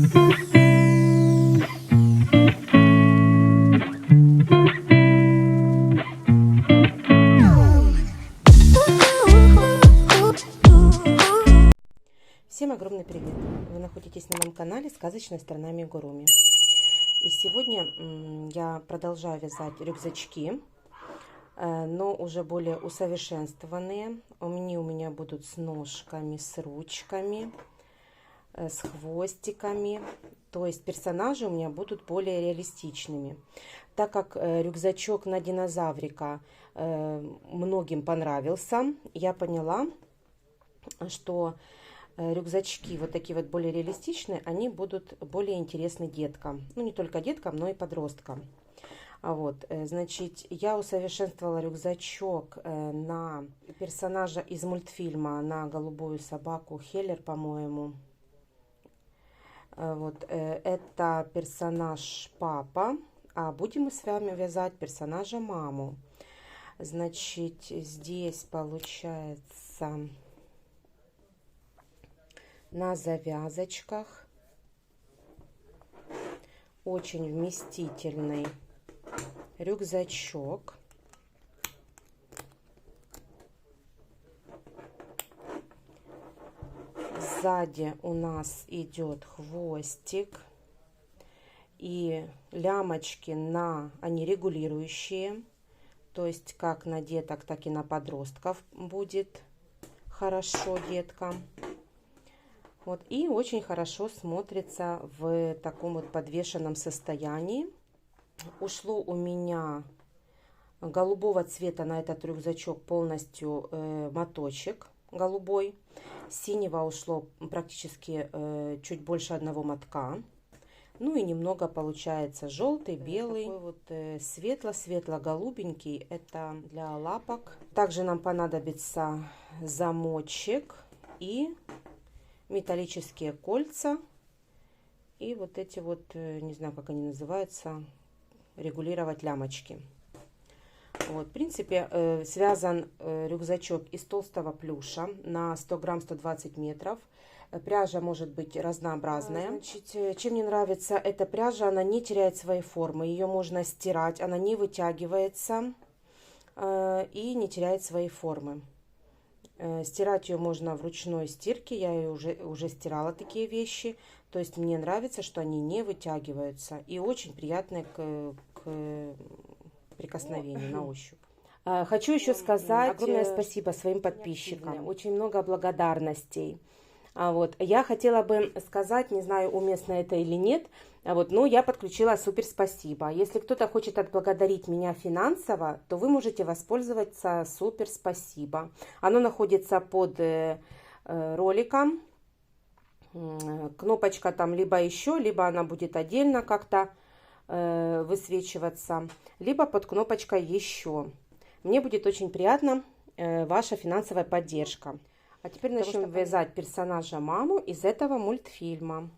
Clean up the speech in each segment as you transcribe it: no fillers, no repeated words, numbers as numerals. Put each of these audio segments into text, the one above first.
Всем огромный привет! Вы находитесь на моем канале «Сказочная страна Амигуруми». И сегодня я продолжаю вязать рюкзачки, но уже более усовершенствованные. Они у меня будут с ножками, с ручками, с хвостиками. То есть персонажи у меня будут более реалистичными. Так как рюкзачок на динозаврика многим понравился, я поняла, что рюкзачки вот такие вот более реалистичные, они будут более интересны деткам. Ну, не только деткам, но и подросткам. Вот, значит, я усовершенствовала рюкзачок на персонажа из мультфильма, на голубую собаку Хеллер, по-моему. Вот, это персонаж папа, а будем мы с вами вязать персонажа маму. Значит, здесь получается на завязочках очень вместительный рюкзачок. Сзади у нас идет хвостик и лямочки они регулирующие, то есть как на деток, так и на подростков будет хорошо деткам. Вот, и очень хорошо смотрится в таком вот подвешенном состоянии. Ушло у меня голубого цвета на этот рюкзачок полностью моточек голубой. Синего ушло практически чуть больше одного мотка. Ну и немного получается желтый, белый. Такой вот светло-светло-голубенький. Это для лапок. Также нам понадобится замочек и металлические кольца. И вот эти вот, не знаю, как они называются, регулировать лямочки. Вот, в принципе, связан рюкзачок из толстого плюша на 100 грамм 120 метров. Пряжа может быть разнообразная. Значит, чем мне нравится эта пряжа, она не теряет своей формы. Ее можно стирать, она не вытягивается и не теряет своей формы. Стирать ее можно в ручной стирке. Я ее уже стирала такие вещи. То есть мне нравится, что они не вытягиваются и очень приятные к прикосновению на ощупь. Хочу еще сказать огромное спасибо своим подписчикам. Очень много благодарностей. Вот. Я хотела бы сказать, не знаю, уместно это или нет, но я подключила супер спасибо. Если кто-то хочет отблагодарить меня финансово, то вы можете воспользоваться супер спасибо. Оно находится под роликом. Кнопочка там либо еще, либо она будет отдельно как-то высвечиваться, либо под кнопочкой еще. Мне будет очень приятна ваша финансовая поддержка. А теперь начнем вязать персонажа маму из этого мультфильма.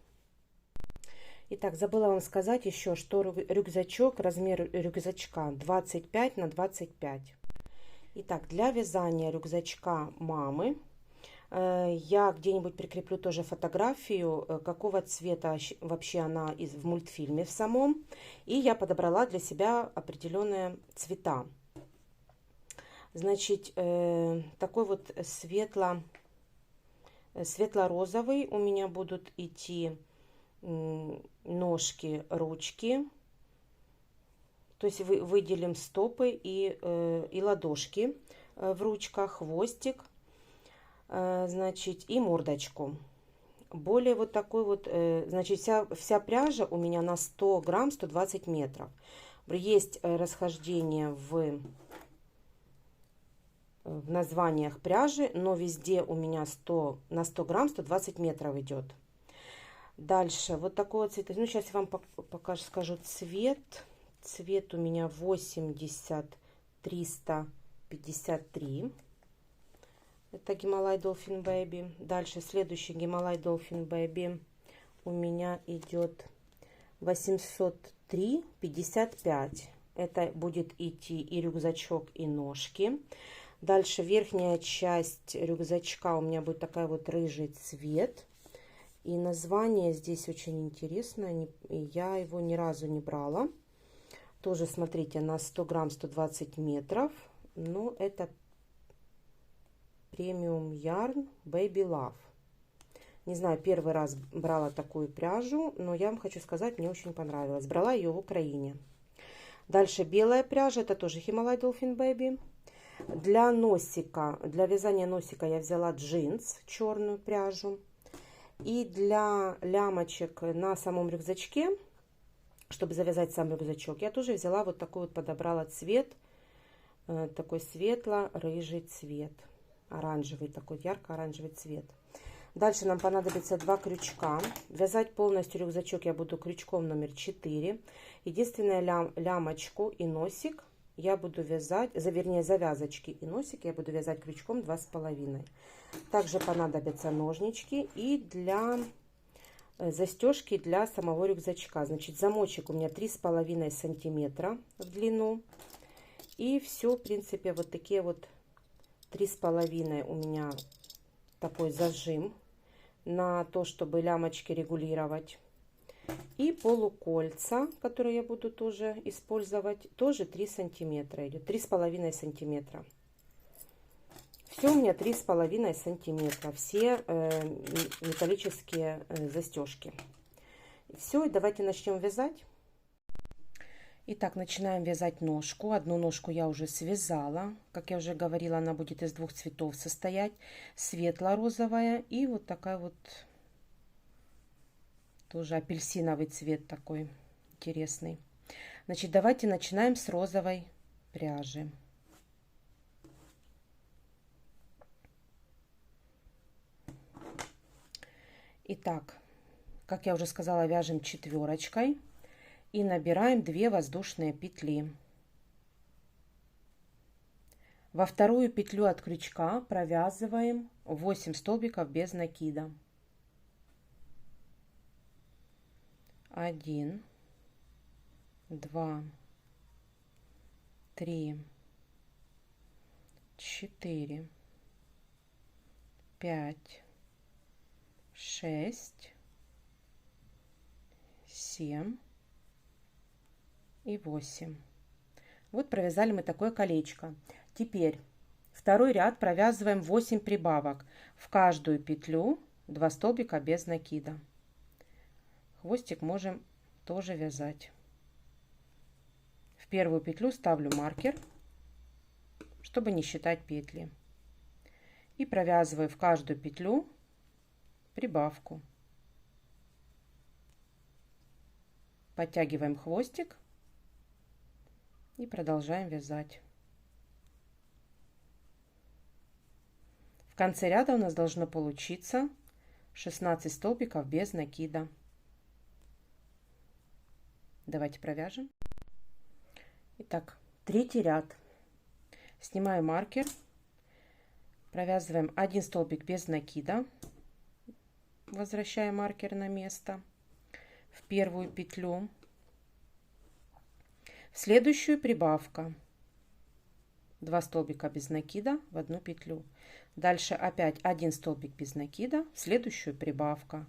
Итак, забыла вам сказать еще, что рюкзачок, размер рюкзачка 25 на 25. Итак, для вязания рюкзачка мамы я где-нибудь прикреплю тоже фотографию, какого цвета вообще она в мультфильме в самом. И я подобрала для себя определенные цвета. Значит, такой вот светло-розовый у меня будут идти ножки, ручки. То есть выделим стопы и ладошки в ручках, хвостик. Значит, и мордочку. Более вот такой вот, значит, вся пряжа у меня на 100 грамм 120 метров. Есть расхождение в названиях пряжи, но везде у меня на 100 грамм 120 метров идет. Дальше вот такого цвета. Ну, сейчас я вам скажу цвет. Цвет у меня 80-353. Это Гималай Dolphin Baby. Дальше следующий Гималай Dolphin Baby у меня идет 803-55. Это будет идти и рюкзачок, и ножки. Дальше верхняя часть рюкзачка у меня будет такая вот рыжий цвет. И название здесь очень интересное, я его ни разу не брала. Тоже, смотрите, на 100 грамм 120 метров. Но это премиум ярн Baby Love. Не знаю, первый раз брала такую пряжу, но я вам хочу сказать, мне очень понравилось. Брала ее в Украине. Дальше белая пряжа, это тоже Himalaya Dolphin Baby. Для носика, для вязания носика я взяла джинс, черную пряжу. И для лямочек на самом рюкзачке, чтобы завязать сам рюкзачок, я тоже взяла вот такой вот, подобрала цвет, такой светло-рыжий цвет, оранжевый, такой ярко-оранжевый цвет. Дальше нам понадобится 2 крючка. Вязать полностью рюкзачок я буду крючком номер 4. Единственное, лямочку и носик я буду вязать, вернее завязочки и носик я буду вязать крючком 2,5. Также понадобятся ножнички и для застежки для самого рюкзачка. Значит, замочек у меня 3,5 сантиметра в длину. И все, в принципе, вот такие вот 3,5 у меня такой зажим на то, чтобы лямочки регулировать. И полукольца, которые я буду тоже использовать, тоже 3 сантиметра идет, 3,5 сантиметра. Все у меня 3,5 сантиметра, все металлические застежки. Все, и давайте начнем вязать. Итак, начинаем вязать ножку. Одну ножку я уже связала. Как я уже говорила, она будет из 2 цветов состоять. Светло-розовая и вот такая вот тоже апельсиновый цвет такой интересный. Значит, давайте начинаем с розовой пряжи. Итак, как я уже сказала, вяжем четверочкой и набираем 2 воздушные петли. Во вторую петлю от крючка провязываем 8 столбиков без накида. 1, 2, 3, 4, 5, 6, 7 и 8. Вот провязали мы такое колечко. Теперь второй ряд провязываем 8 прибавок. В каждую петлю 2 столбика без накида. Хвостик можем тоже вязать. В первую петлю ставлю маркер, чтобы не считать петли. И провязываю в каждую петлю прибавку. Подтягиваем хвостик и продолжаем вязать. В конце ряда у нас должно получиться 16 столбиков без накида. Давайте провяжем. Итак, третий ряд. Снимаю маркер, провязываем 1 столбик без накида, возвращая маркер на место, в первую петлю, в следующую прибавка 2 столбика без накида в одну петлю, дальше опять 1 столбик без накида, в следующую прибавка.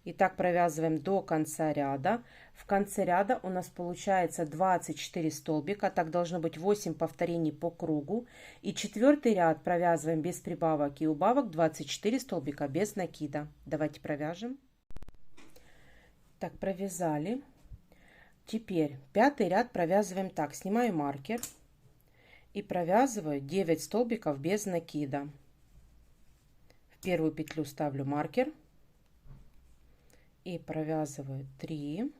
И так провязываем до конца ряда. В конце ряда у нас получается 24 столбика. Так должно быть 8 повторений по кругу. И четвертый ряд провязываем без прибавок и убавок 24 столбика без накида. Давайте провяжем. Так, провязали. Теперь пятый ряд провязываем так. Снимаю маркер и провязываю 9 столбиков без накида. В первую петлю ставлю маркер. И провязываю 3,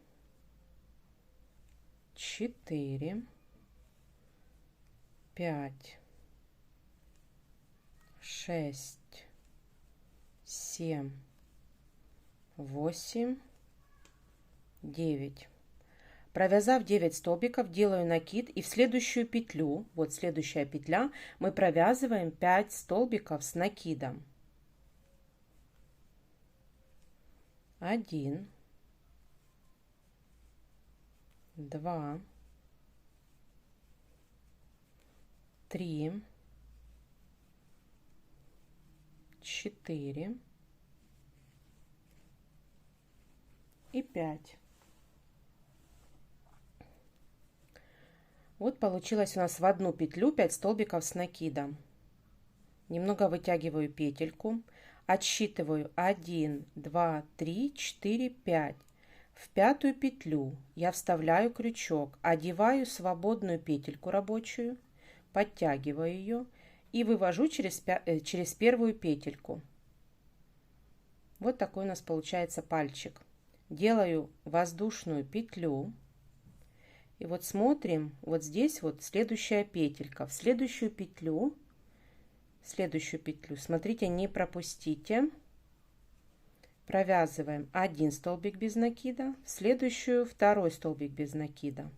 4, 5, 6, 7, 8, 9. Провязав 9 столбиков, делаю накид и в следующую петлю, вот следующая петля, мы провязываем 5 столбиков с накидом. 1, 2, 3, 4, и 5. Вот получилось у нас в одну петлю 5 столбиков с накидом. Немного вытягиваю петельку, отсчитываю 1, 2, 3, 4, 5. В пятую петлю я вставляю крючок, одеваю свободную петельку рабочую, подтягиваю ее и вывожу через первую петельку. Вот такой у нас получается пальчик. Делаю воздушную петлю. И вот смотрим, вот здесь вот следующая петелька. В следующую петлю, смотрите, не пропустите. Провязываем 1 столбик без накида, в следующую 2 столбик без накида.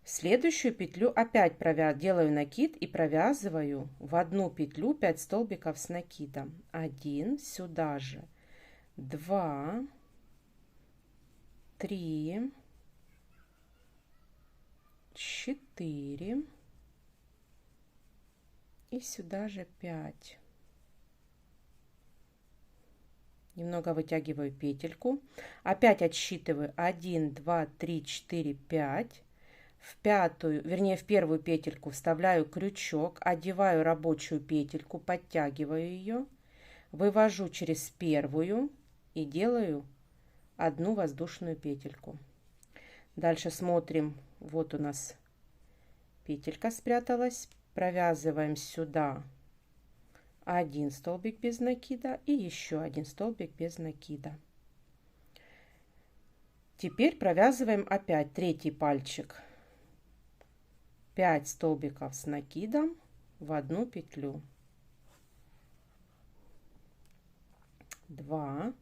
В следующую петлю опять делаю накид и провязываю в одну петлю 5 столбиков с накидом. 1, сюда же 2, 3, 4 и сюда же 5. Немного вытягиваю петельку, опять отсчитываю 1, 2, 3, 4, 5. В пятую, вернее в первую петельку вставляю крючок, одеваю рабочую петельку, подтягиваю ее, вывожу через первую и делаю одну воздушную петельку. Дальше смотрим, вот у нас петелька спряталась, провязываем сюда 1 столбик без накида и еще 1 столбик без накида. Теперь провязываем опять третий пальчик. 5 столбиков с накидом в одну петлю. 2,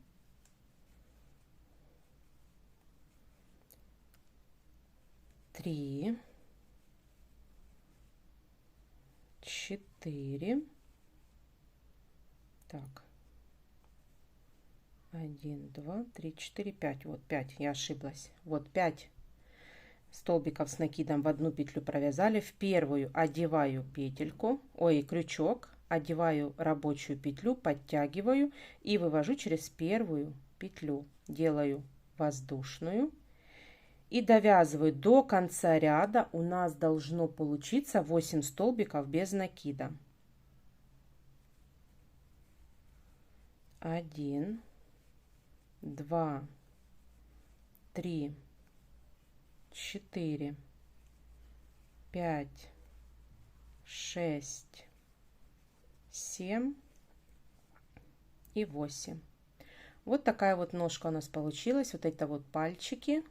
3, 4. Так. 1, 2, 3, 4, 5. Вот 5, я ошиблась. Вот 5 столбиков с накидом в одну петлю провязали. В первую одеваю петельку, крючок, одеваю рабочую петлю, подтягиваю и вывожу через первую петлю. Делаю воздушную и довязываю до конца ряда. У нас должно получиться 8 столбиков без накида. 1, 2, 3, 4, 5, 6, 7 и 8. Вот такая вот ножка у нас получилась. Вот это вот пальчики.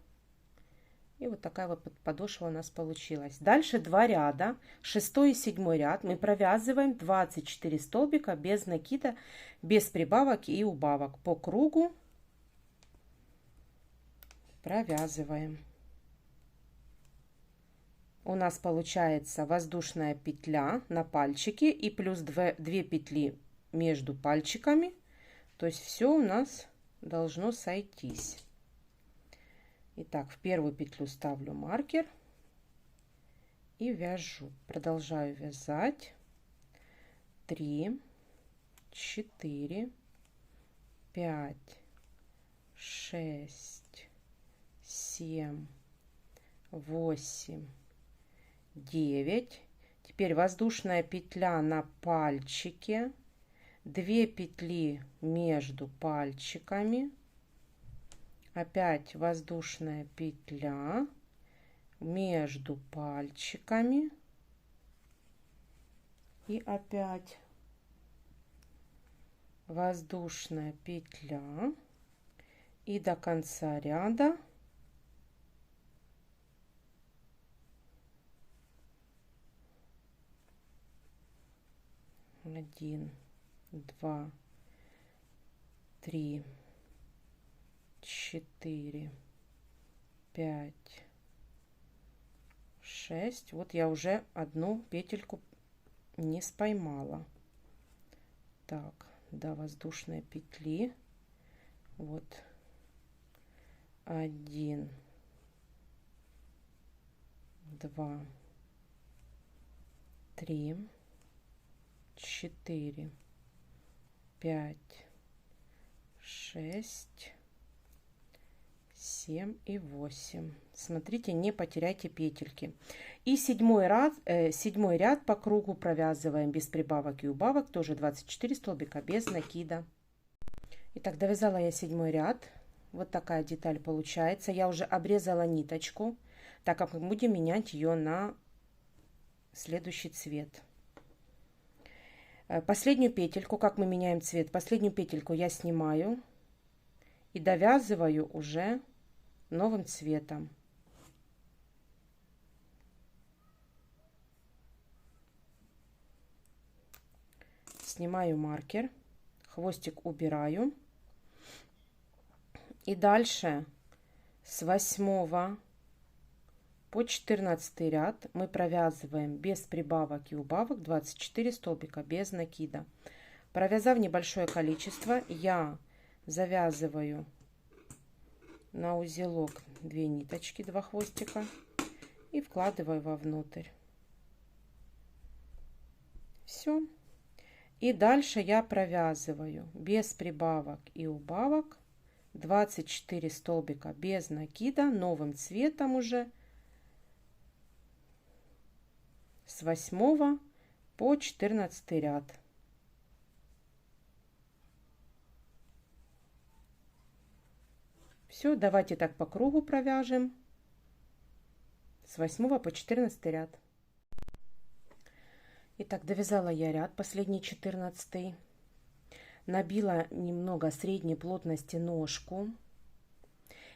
И вот такая вот подошва у нас получилась. Дальше 2 ряда. 6 и 7 ряд мы провязываем 24 столбика без накида, без прибавок и убавок. По кругу провязываем. У нас получается воздушная петля на пальчике и плюс 2 петли между пальчиками. То есть все у нас должно сойтись. Итак, в первую петлю ставлю маркер и вяжу. Продолжаю вязать. 3, 4, 5, 6, 7, 8, 9. Теперь воздушная петля на пальчике, 2 петли между пальчиками, опять воздушная петля между пальчиками и опять воздушная петля и до конца ряда 1, 2, 3, 4, 5, 6. Вот я уже одну петельку не споймала. Так, до воздушной петли. Вот 1, 2, 3, 4, 5, 6, 7 и 8. Смотрите, не потеряйте петельки. И седьмой ряд по кругу провязываем без прибавок и убавок, тоже 24 столбика без накида. Итак, довязала я седьмой ряд. Вот такая деталь получается. Я уже обрезала ниточку, так как мы будем менять ее на следующий цвет. Последнюю петельку, как мы меняем цвет, последнюю петельку я снимаю и довязываю уже новым цветом. Снимаю маркер, хвостик убираю. И дальше с 8 по 14 ряд мы провязываем без прибавок и убавок 24 столбика без накида. Провязав небольшое количество, я завязываю на узелок 2 ниточки, 2 хвостика и вкладываю вовнутрь. Все. И дальше я провязываю без прибавок и убавок 24 столбика без накида новым цветом уже с 8 по 14 ряд. Все, давайте так по кругу провяжем с 8 по 14 ряд. Итак, довязала я ряд, последний 14. Набила немного средней плотности ножку.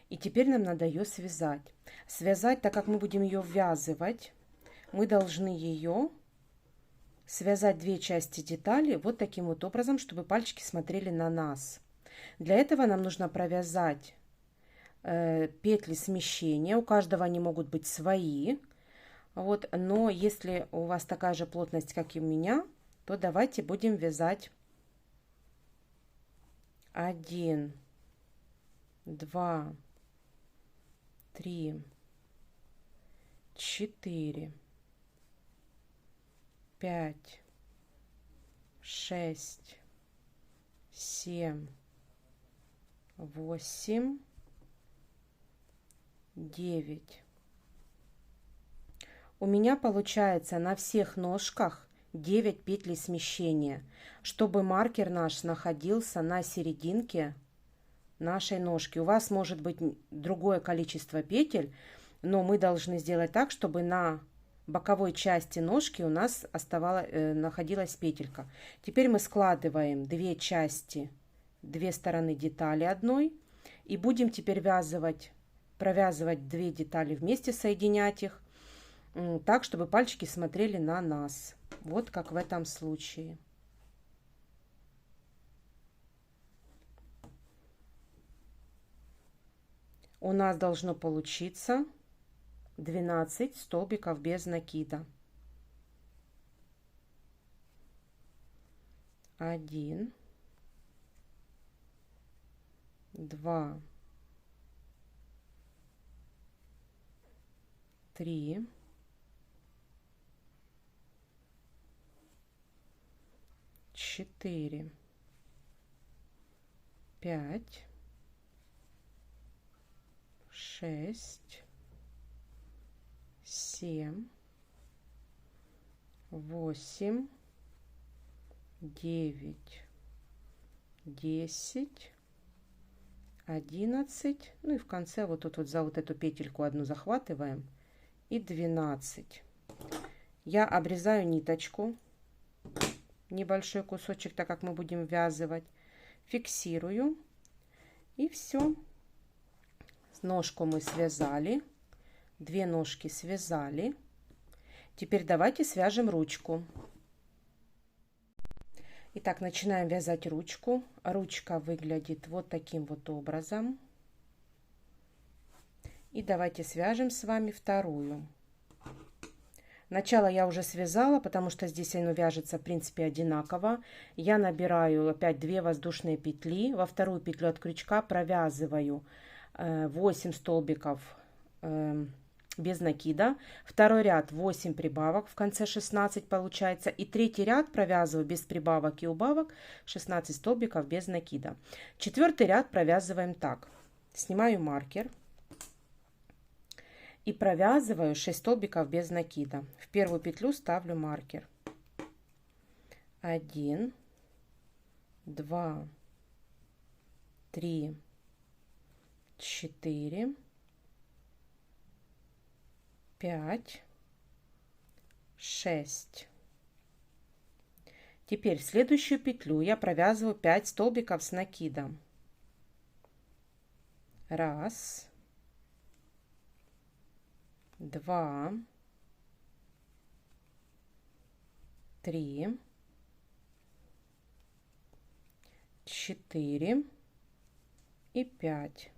И теперь нам надо ее связать. Связать, так как мы будем ее ввязывать, мы должны ее связать 2 части детали вот таким вот образом, чтобы пальчики смотрели на нас. Для этого нам нужно провязать петли смещения. У каждого они могут быть свои. Вот, но если у вас такая же плотность, как и у меня, то давайте будем вязать 1, 2, 3, 4, 5, 6, 7, 8, 9. У меня получается на всех ножках 9 петель смещения, чтобы маркер наш находился на серединке нашей ножки. У вас может быть другое количество петель, но мы должны сделать так, чтобы на боковой части ножки у нас находилась петелька. Теперь мы складываем 2 части, 2 стороны детали одной и будем теперь провязывать 2 детали вместе, соединять их так, чтобы пальчики смотрели на нас. Вот как в этом случае. У нас должно получиться 12 столбиков без накида. 1, 2, 3, 4, 5, 6, 7, 8, 9, 10, 11. Ну и в конце вот тут вот за вот эту петельку одну захватываем. И 12. Я обрезаю ниточку, небольшой кусочек, так как мы будем ввязывать. Фиксирую. И все. Ножку мы связали. 2 ножки связали. Теперь давайте свяжем ручку. Итак, начинаем вязать ручку. Ручка выглядит вот таким вот образом. И давайте свяжем с вами вторую. Начало я уже связала, потому что здесь оно вяжется в принципе одинаково. Я набираю опять 2 воздушные петли. Во вторую петлю от крючка провязываю 8 столбиков без накида. Второй ряд 8 прибавок, в конце 16 получается. И третий ряд провязываю без прибавок и убавок 16 столбиков без накида. Четвертый ряд провязываем так. снимаю маркер и провязываю 6 столбиков без накида. В первую петлю ставлю маркер. 1, 2, 3, 4, 5, 6. Теперь в следующую петлю я провязываю 5 столбиков с накидом. 1, 2, 3, 4 и 5.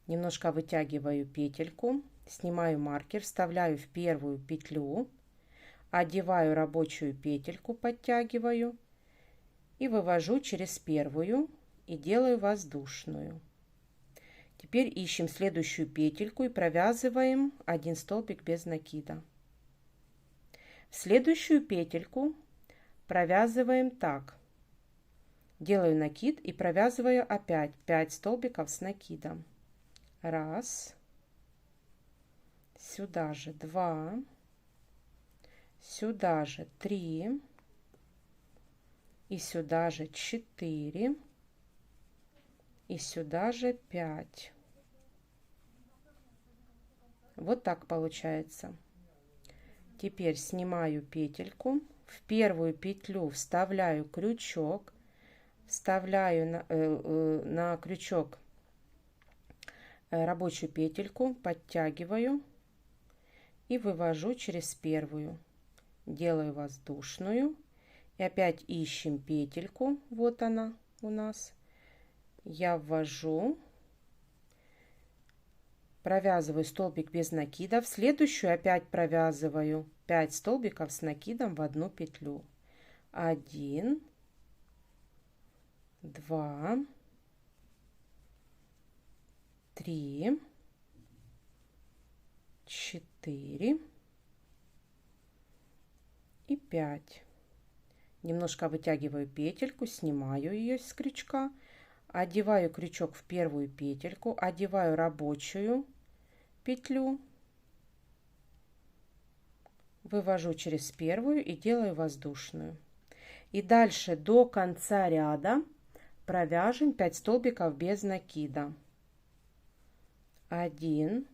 Немножко вытягиваю петельку, снимаю маркер, вставляю в первую петлю, одеваю рабочую петельку, подтягиваю и вывожу через первую и делаю воздушную. Теперь ищем следующую петельку и провязываем 1 столбик без накида. В следующую петельку провязываем так. Делаю накид и провязываю опять 5 столбиков с накидом. 1, сюда же 2, сюда же 3 и сюда же 4 и сюда же 5. Вот так получается. Теперь снимаю петельку, в первую петлю вставляю крючок, вставляю на крючок рабочую петельку, подтягиваю и вывожу через первую. Делаю воздушную и опять ищем петельку, вот она у нас. Я ввожу, провязываю столбик без накида, в следующую опять провязываю 5 столбиков с накидом в одну петлю. 1, 2, 3, 4 и 5. Немножко вытягиваю петельку, снимаю ее с крючка, одеваю крючок в первую петельку, одеваю рабочую петлю, вывожу через первую и делаю воздушную. И дальше до конца ряда провяжем 5 столбиков без накида. 1,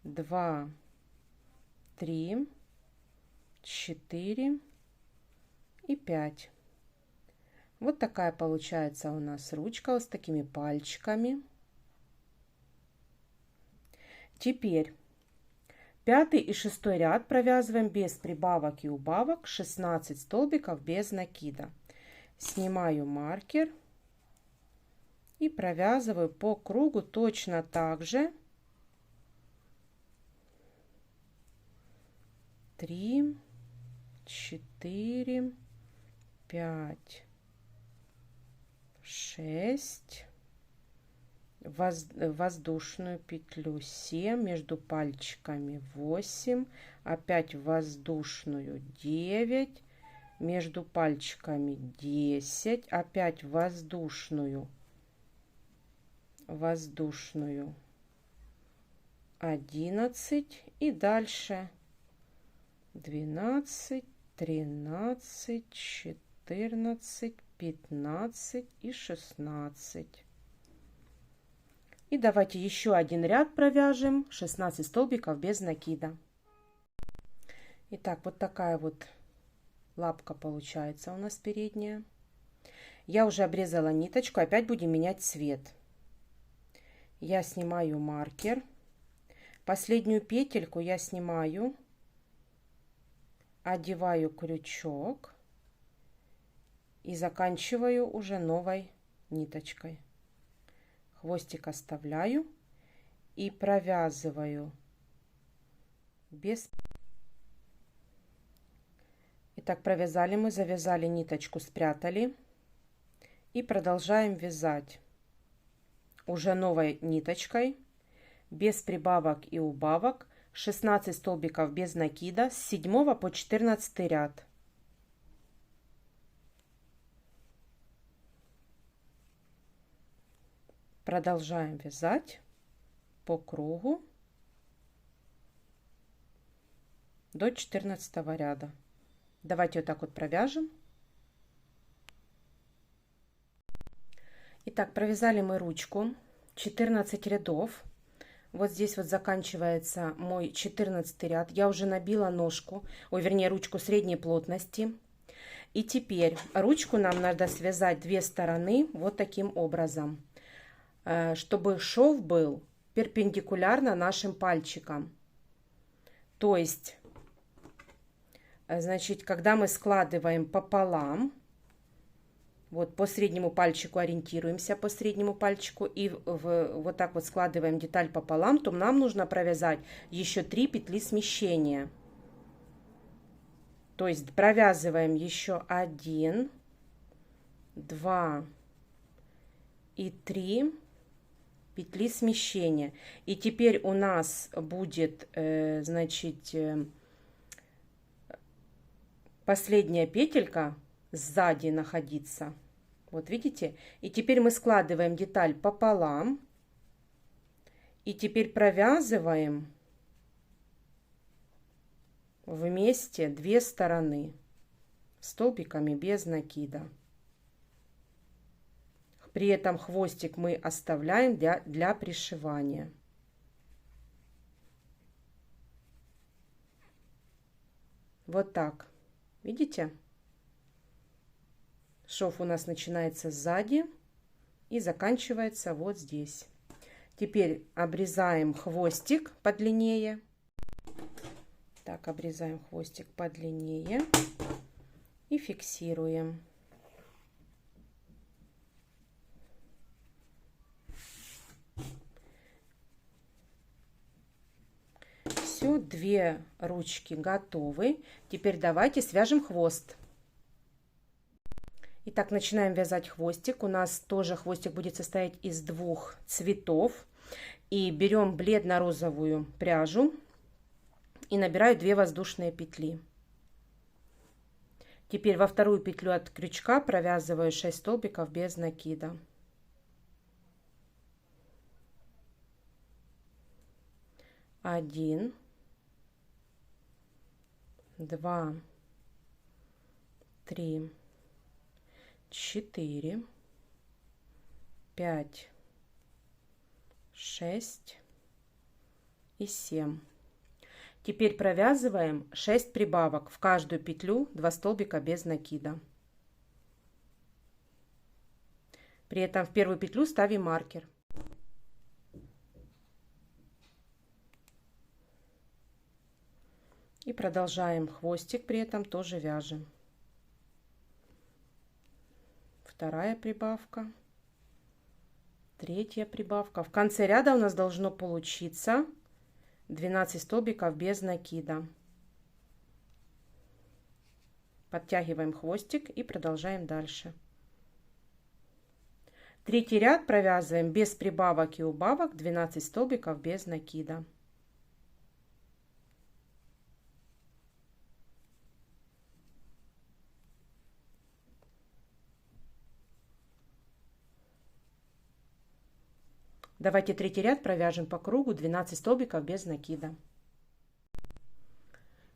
2, 3, 4 и 5. Вот такая получается у нас ручка с такими пальчиками. Теперь 5 и 6 ряд провязываем без прибавок и убавок 16 столбиков без накида. Снимаю маркер и провязываю по кругу точно так же 3, 4, 5, 6, воздушную петлю 7, между пальчиками 8, опять воздушную 9, между пальчиками 10, опять воздушную 11 и дальше 12, 13, 14, 15 и 16. И давайте еще один ряд провяжем 16 столбиков без накида. Итак, вот такая вот лапка получается у нас передняя. Я уже обрезала ниточку, опять будем менять цвет. Я снимаю маркер, последнюю петельку я снимаю, одеваю крючок и заканчиваю уже новой ниточкой. Хвостик оставляю и провязываю без. Итак, провязали мы, завязали ниточку, спрятали и продолжаем вязать уже новой ниточкой без прибавок и убавок 16 столбиков без накида с 7 по 14 ряд. Продолжаем вязать по кругу до 14 ряда. Давайте вот так вот провяжем. Итак, провязали мы ручку 14 рядов. Вот здесь вот заканчивается мой 14 ряд. Я уже набила ножку, вернее ручку средней плотности. И теперь ручку нам надо связать две стороны вот таким образом, чтобы шов был перпендикулярно нашим пальчикам. То есть, значит, когда мы складываем пополам, вот по среднему пальчику ориентируемся, по среднему пальчику, и вот так вот складываем деталь пополам, то нам нужно провязать еще 3 петли смещения. То есть провязываем еще 1, 2 и 3 петли смещения. И теперь у нас будет, значит, последняя петелька сзади находиться. Вот видите? И теперь мы складываем деталь пополам. И теперь провязываем вместе две стороны столбиками без накида. При этом хвостик мы оставляем для пришивания. Вот так. Видите? Шов у нас начинается сзади и заканчивается вот здесь. Теперь обрезаем хвостик подлиннее. Так, обрезаем хвостик подлиннее и фиксируем. Все, две ручки готовы. Теперь давайте свяжем хвост. Итак, начинаем вязать хвостик. У нас тоже хвостик будет состоять из двух цветов. И берем бледно-розовую пряжу и набираю 2 воздушные петли. Теперь во вторую петлю от крючка провязываю 6 столбиков без накида. 1, 2, 3, 4, 5, 6 и 7. Теперь провязываем 6 прибавок, в каждую петлю 2 столбика без накида. При этом в первую петлю ставим маркер. И продолжаем хвостик, при этом тоже вяжем. Вторая прибавка, третья прибавка. В конце ряда у нас должно получиться 12 столбиков без накида. Подтягиваем хвостик и продолжаем дальше. Третий ряд провязываем без прибавок и убавок 12 столбиков без накида. Давайте третий ряд провяжем по кругу 12 столбиков без накида.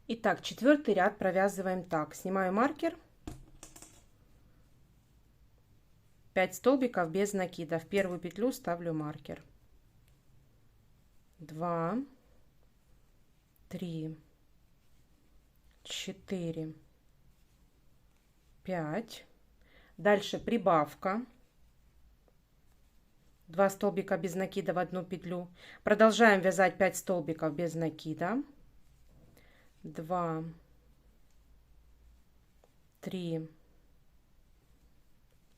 Итак, четвертый ряд провязываем так. Снимаю маркер. 5 столбиков без накида. В первую петлю ставлю маркер. 2, 3, 4, 5. Дальше прибавка. 2 столбика без накида в одну петлю. Продолжаем вязать 5 столбиков без накида. 2, 3,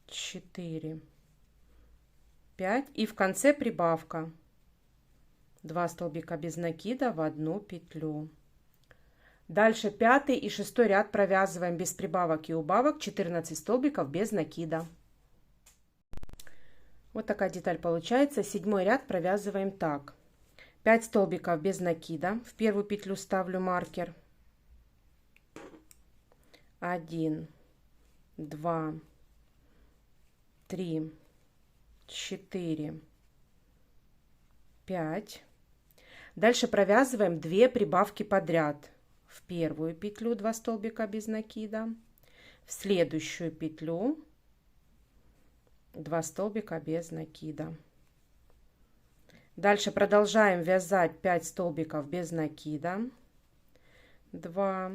4, 5. И в конце прибавка. 2 столбика без накида в одну петлю. Дальше пятый и шестой ряд провязываем без прибавок и убавок 14 столбиков без накида. Вот такая деталь получается. Седьмой ряд провязываем так. 5 столбиков без накида. В первую петлю ставлю маркер. 1, 2, 3, 4, 5. Дальше провязываем 2 прибавки подряд. В первую петлю 2 столбика без накида, в следующую петлю 2 столбика без накида. Дальше продолжаем вязать 5 столбиков без накида. 2,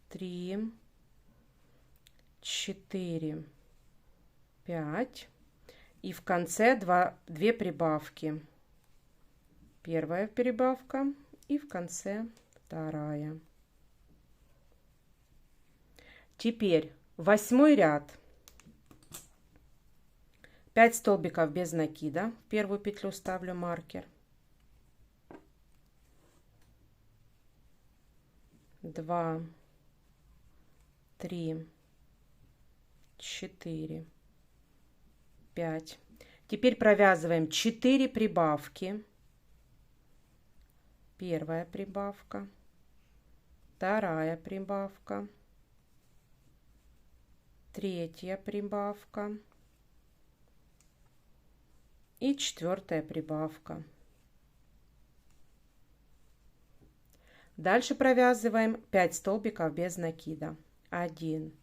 3, 4, 5. И в конце 2 прибавки. Первая прибавка и в конце вторая. Теперь 8 ряд. 5 столбиков без накида. В первую петлю ставлю маркер. 2, 3, 4, 5. Теперь провязываем 4 прибавки. Первая прибавка, вторая прибавка, третья прибавка и 4-я прибавка. Дальше провязываем 5 столбиков без накида. 1,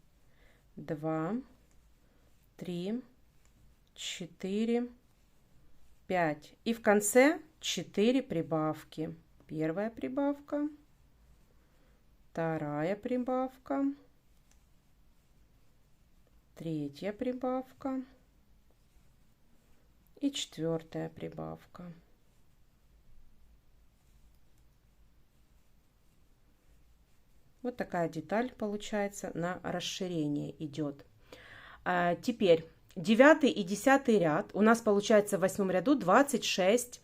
2, 3, 4, 5. И в конце 4 прибавки. Первая прибавка, вторая прибавка, третья прибавка и 4-я прибавка. Вот такая деталь получается, на расширение идет. Теперь 9 и 10 ряд. У нас получается в 8 ряду 26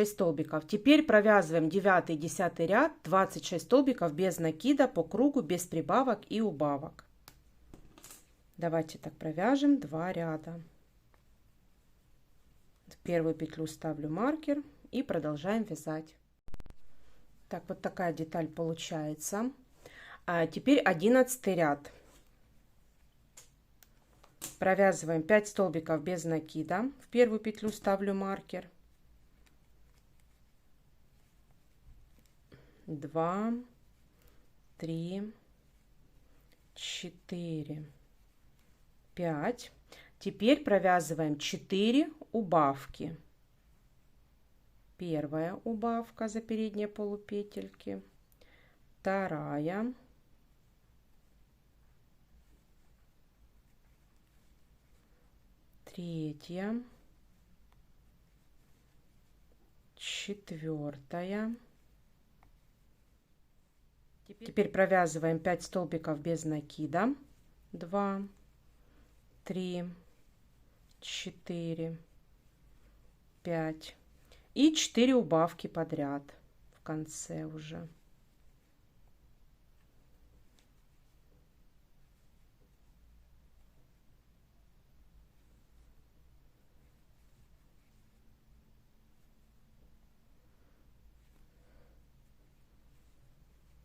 столбиков. Теперь провязываем 9 и 10 ряд, 26 столбиков без накида по кругу, без прибавок и убавок. Давайте так провяжем 2 ряда. В первую петлю ставлю маркер и продолжаем вязать. Так, вот такая деталь получается. Теперь 11 ряд. Провязываем 5 столбиков без накида. В первую петлю ставлю маркер. 2, 3, 4, 5. Теперь провязываем 4 убавки. Первая убавка за передние полупетельки, вторая, третья, четвертая. Теперь провязываем 5 столбиков без накида. 2, 3, 4, 5. И 4 убавки подряд в конце уже.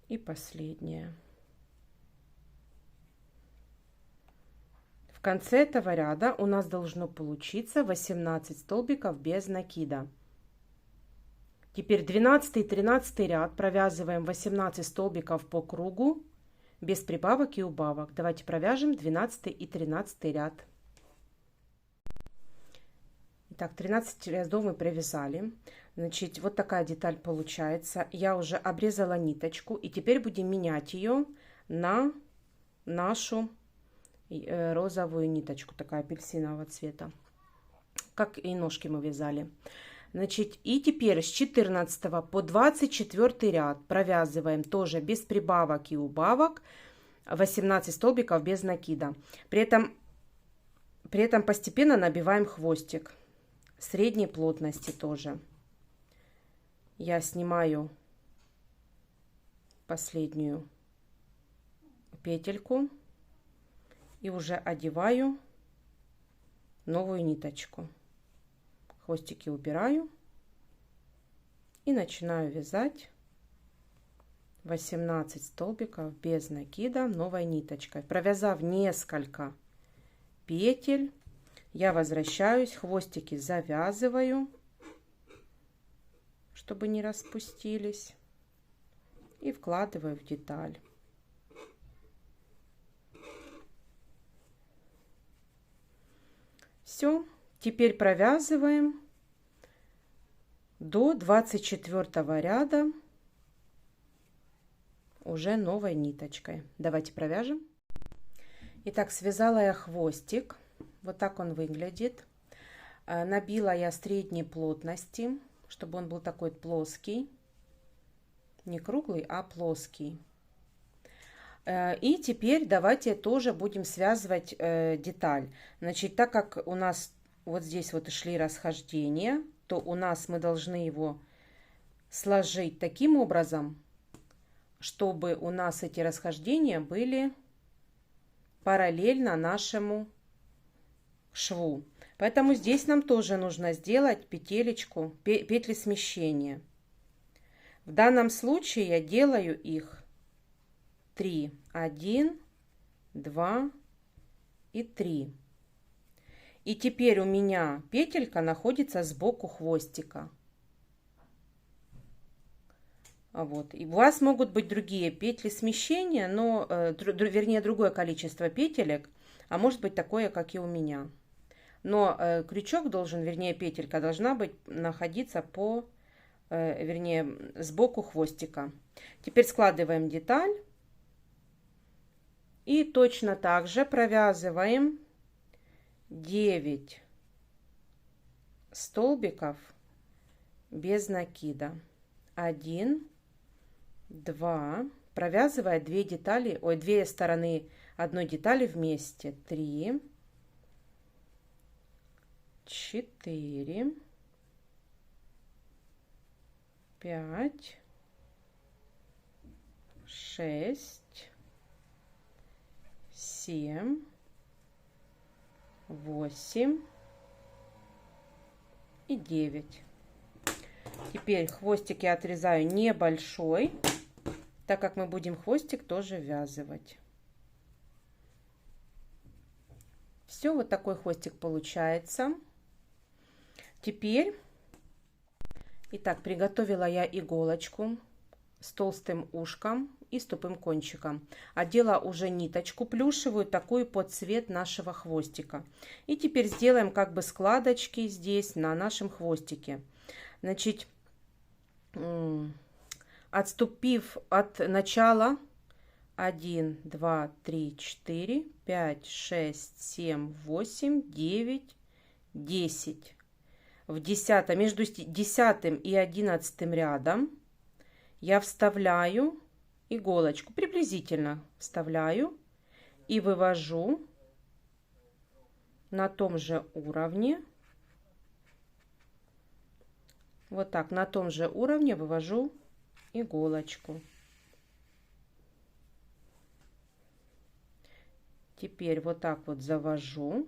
И последняя. В конце этого ряда у нас должно получиться 18 столбиков без накида. Теперь 12 и 13 ряд провязываем 18 столбиков по кругу без прибавок и убавок. Давайте провяжем 12 и 13 ряд. Итак, 13 рядов мы провязали. Значит, вот такая деталь получается. Я уже обрезала ниточку, и теперь будем менять ее на нашу розовую ниточку, такая апельсинового цвета, как и ножки мы вязали. Значит, и теперь с 14 по 24 ряд провязываем тоже без прибавок и убавок 18 столбиков без накида. При этом постепенно набиваем хвостик средней плотности тоже. Я снимаю последнюю петельку и уже одеваю новую ниточку. Хвостики убираю и начинаю вязать 18 столбиков без накида новой ниточкой. Провязав несколько петель, Я возвращаюсь, хвостики завязываю, чтобы не распустились, и вкладываю в деталь. Все, теперь провязываем до 24 ряда уже новой ниточкой. Давайте провяжем. Итак, связала я хвостик. Вот так он выглядит. Набила я средней плотности, чтобы он был такой плоский. Не круглый, а плоский. И теперь давайте тоже будем связывать деталь. Значит, так как у нас вот здесь вот и шли расхождения, то у нас мы должны его сложить таким образом, чтобы у нас эти расхождения были параллельно нашему шву. Поэтому здесь нам тоже нужно сделать петелечку, петли смещения. В данном случае я делаю их 3. 1, 2 и 3. И теперь у меня петелька находится сбоку хвостика. Вот. И у вас могут быть другие петли смещения, но, вернее, другое количество петелек, а может быть такое, как и у меня. Но крючок должен, вернее, петелька должна быть находиться вернее, сбоку хвостика. Теперь складываем деталь. И точно так же провязываем 9 столбиков без накида. 1, 2, провязывая 2 детали, 2 стороны одной детали вместе. 3, 4, 5, 6, 7, 8 и 9. Теперь хвостик я отрезаю небольшой, так как мы будем хвостик тоже ввязывать. Все, вот такой хвостик получается. Теперь, итак, приготовила я иголочку с толстым ушком и с тупым кончиком. Одела уже ниточку плюшевую, такую под цвет нашего хвостика. И теперь сделаем как бы складочки здесь на нашем хвостике. Значит, отступив от начала 1, 2, 3, 4, 5, 6, 7, 8, 9, 10. Между 10 и 11 рядом я вставляю иголочку, приблизительно вставляю и вывожу на том же уровне. Вот так, на том же уровне вывожу иголочку. Теперь вот так вот завожу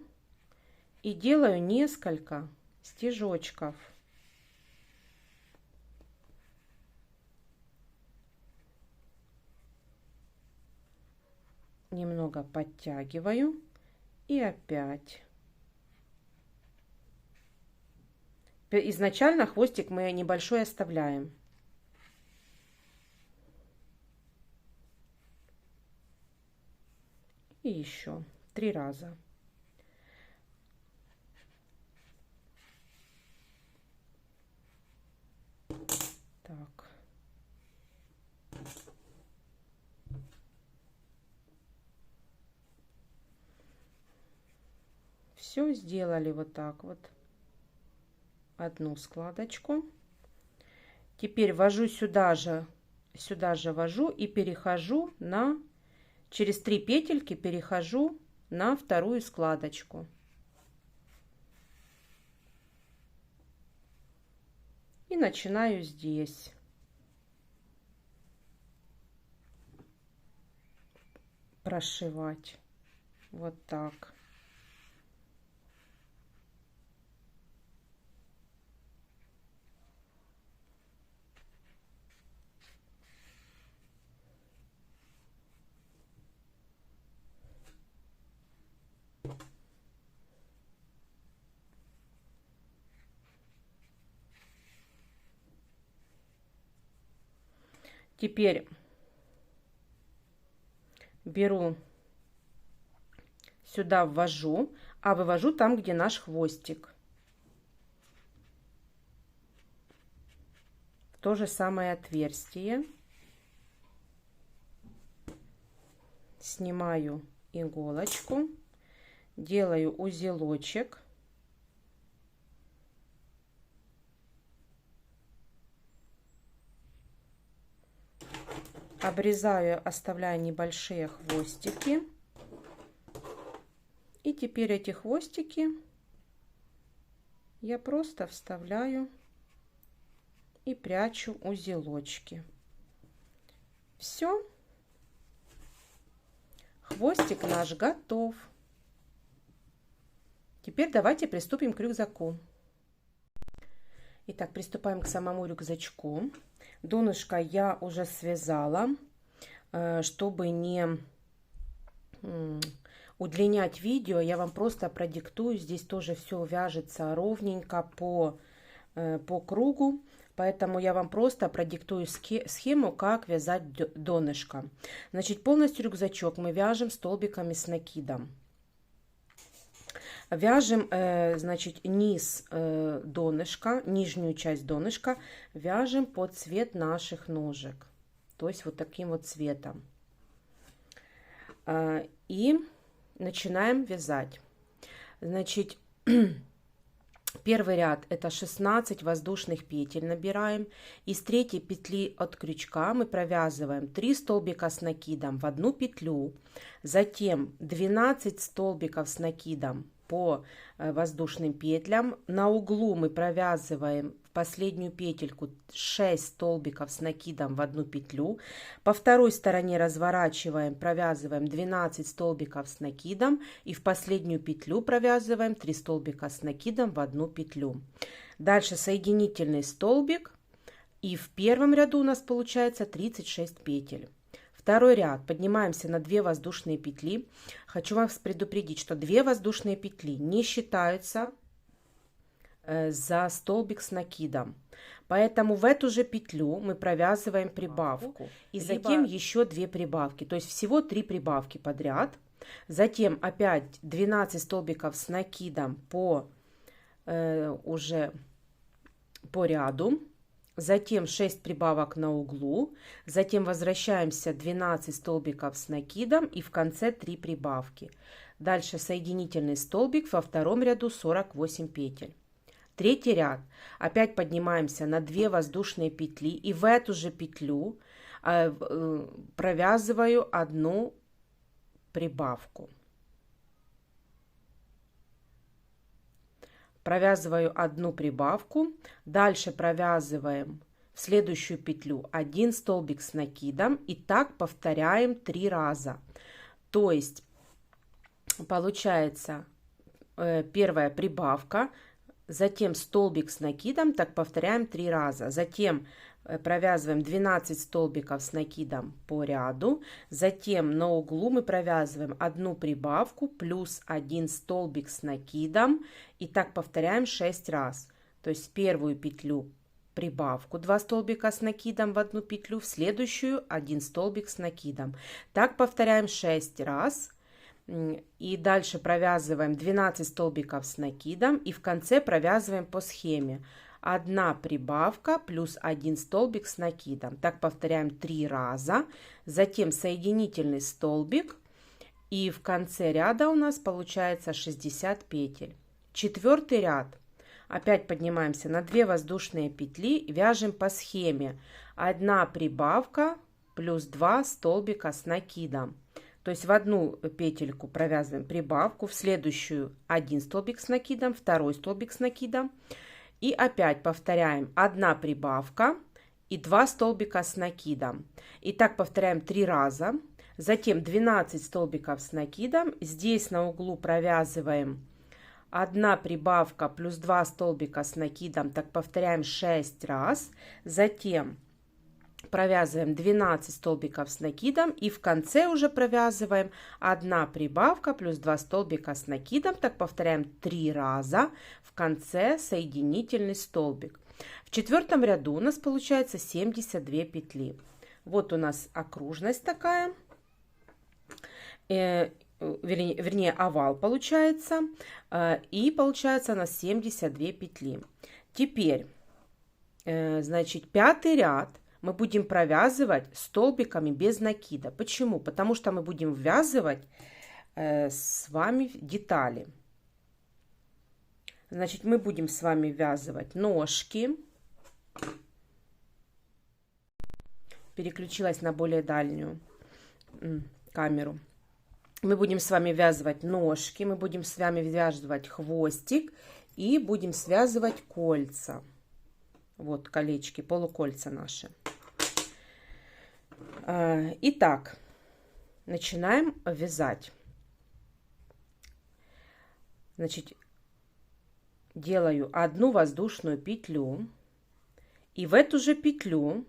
и делаю несколько стежочков. Немного подтягиваю и опять. Изначально хвостик мы небольшой оставляем. И еще 3 раза. Так. Все сделали вот так вот. Одну складочку. Теперь ввожу сюда же ввожу и перехожу через 3 петельки перехожу на вторую складочку. И начинаю здесь. Прошивать. Вот так. Теперь беру, сюда ввожу, а вывожу там, где наш хвостик. В то же самое отверстие. Снимаю иголочку, делаю узелочек. Обрезаю, оставляя небольшие хвостики. И теперь эти хвостики я просто вставляю и прячу узелочки. Все. Хвостик наш готов. Теперь давайте приступим к рюкзаку. Итак, приступаем к самому рюкзачку. Донышко я уже связала, чтобы не удлинять видео, я вам просто продиктую. Здесь тоже все вяжется ровненько по кругу, поэтому я вам просто продиктую схему, как вязать донышко. Значит, полностью рюкзачок мы вяжем столбиками с накидом. Вяжем, значит, низ донышка, нижнюю часть донышка вяжем под цвет наших ножек. То есть вот таким вот цветом. И начинаем вязать. Значит, первый ряд это 16 воздушных петель набираем. Из третьей петли от крючка мы провязываем 3 столбика с накидом в одну петлю. Затем 12 столбиков с накидом по воздушным петлям. На углу мы провязываем в последнюю петельку 6 столбиков с накидом в одну петлю. По второй стороне разворачиваем, провязываем 12 столбиков с накидом и в последнюю петлю провязываем 3 столбика с накидом в одну петлю. Дальше соединительный столбик, и в первом ряду у нас получается 36 петель. Второй ряд. Поднимаемся на 2 воздушные петли. Хочу вас предупредить, что 2 воздушные петли не считаются за столбик с накидом. Поэтому в эту же петлю мы провязываем прибавку. И затем еще 2 прибавки. То есть всего 3 прибавки подряд. Затем опять 12 столбиков с накидом уже по ряду. Затем 6 прибавок на углу, затем возвращаемся 12 столбиков с накидом и в конце 3 прибавки. Дальше соединительный столбик, во втором ряду 48 петель. Третий ряд. Опять поднимаемся на 2 воздушные петли и в эту же петлю провязываю одну прибавку. Провязываю одну прибавку, дальше провязываем в следующую петлю 1 столбик с накидом и так повторяем 3 раза. То есть получается первая прибавка, затем столбик с накидом, так повторяем 3 раза. Затем провязываем 12 столбиков с накидом по ряду, затем на углу мы провязываем одну прибавку плюс 1 столбик с накидом и так повторяем 6 раз. То есть в первую петлю прибавку 2 столбика с накидом в одну петлю, в следующую 1 столбик с накидом. Так повторяем 6 раз. И дальше провязываем 12 столбиков с накидом и в конце провязываем по схеме. 1 прибавка плюс 1 столбик с накидом. Так повторяем 3 раза. Затем соединительный столбик. И в конце ряда у нас получается 60 петель. Четвертый ряд. Опять поднимаемся на 2 воздушные петли. Вяжем по схеме. 1 прибавка плюс 2 столбика с накидом. То есть в одну петельку провязываем прибавку. В следующую 1 столбик с накидом. 2 столбик с накидом. И опять повторяем 1 прибавка и 2 столбика с накидом. И так повторяем 3 раза. Затем 12 столбиков с накидом. Здесь на углу провязываем 1 прибавка плюс 2 столбика с накидом. Так повторяем 6 раз. Затем провязываем 12 столбиков с накидом и в конце уже провязываем 1 прибавка плюс 2 столбика с накидом. Так повторяем 3 раза. В конце соединительный столбик. В четвертом ряду у нас получается 72 петли. Вот у нас окружность такая, вернее овал получается, и получается у нас 72 петли. Теперь, значит, пятый ряд мы будем провязывать столбиками без накида. Почему? Потому что мы будем ввязывать с вами детали. Значит, мы будем с вами ввязывать ножки. Переключилась на более дальнюю камеру. Мы будем с вами ввязывать ножки, мы будем с вами ввязывать хвостик и будем связывать кольца. Вот колечки, полукольца наши. Итак, начинаем вязать. Значит, делаю одну воздушную петлю, и в эту же петлю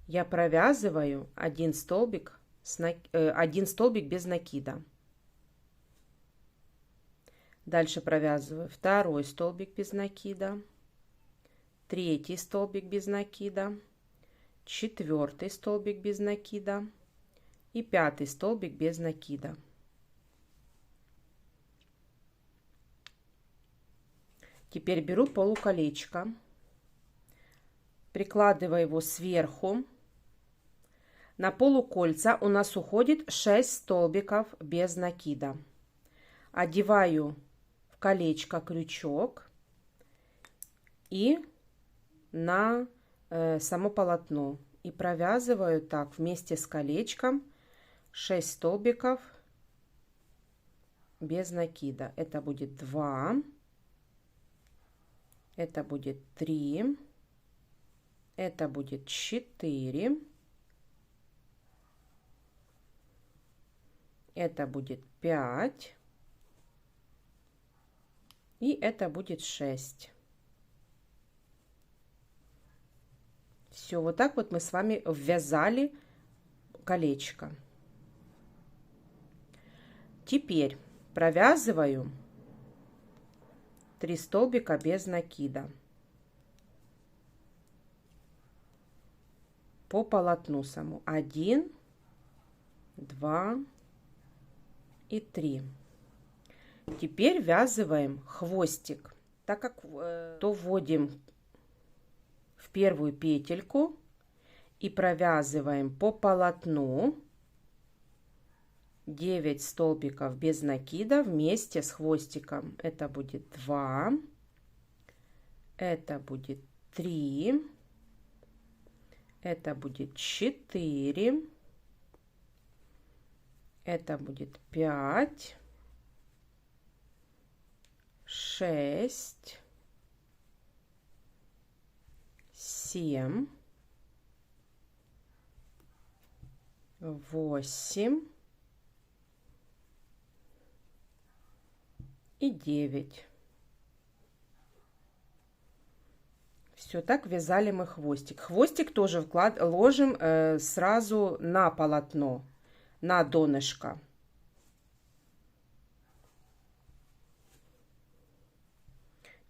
я провязываю один столбик без накида. Дальше провязываю второй столбик без накида, третий столбик без накида, четвертый столбик без накида и пятый столбик без накида. Теперь беру полуколечко, прикладываю его сверху. На полукольца у нас уходит 6 столбиков без накида. Одеваю в колечко крючок и на само полотно. И провязываю так вместе с колечком 6 столбиков без накида. Это будет 2, это будет 3, это будет 4. Это будет 5. И это будет 6. Все, вот так вот мы с вами ввязали колечко. Теперь провязываю 3 столбика без накида по полотну саму. 1, 2 и 3. Теперь ввязываем хвостик. Так как то вводим в первую петельку и провязываем по полотну 9 столбиков без накида вместе с хвостиком. Это будет 2, это будет 3, это будет 4, это будет 5, 6, 7, 8 и 9. Все, так вязали мы хвостик. Хвостик тоже ложим сразу на полотно, на донышко.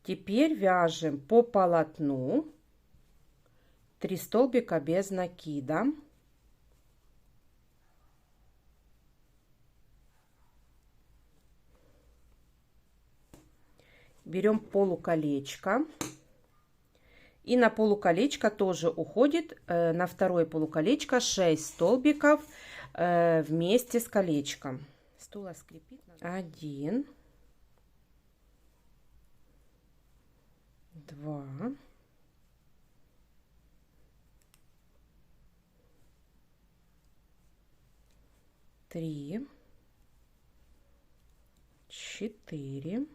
Теперь вяжем по полотну 3 столбика без накида. Берем полуколечко. И на полуколечко тоже уходит на второе полуколечко 6 столбиков вместе с колечком. Стула скрипит. 1, 2, 3, 4,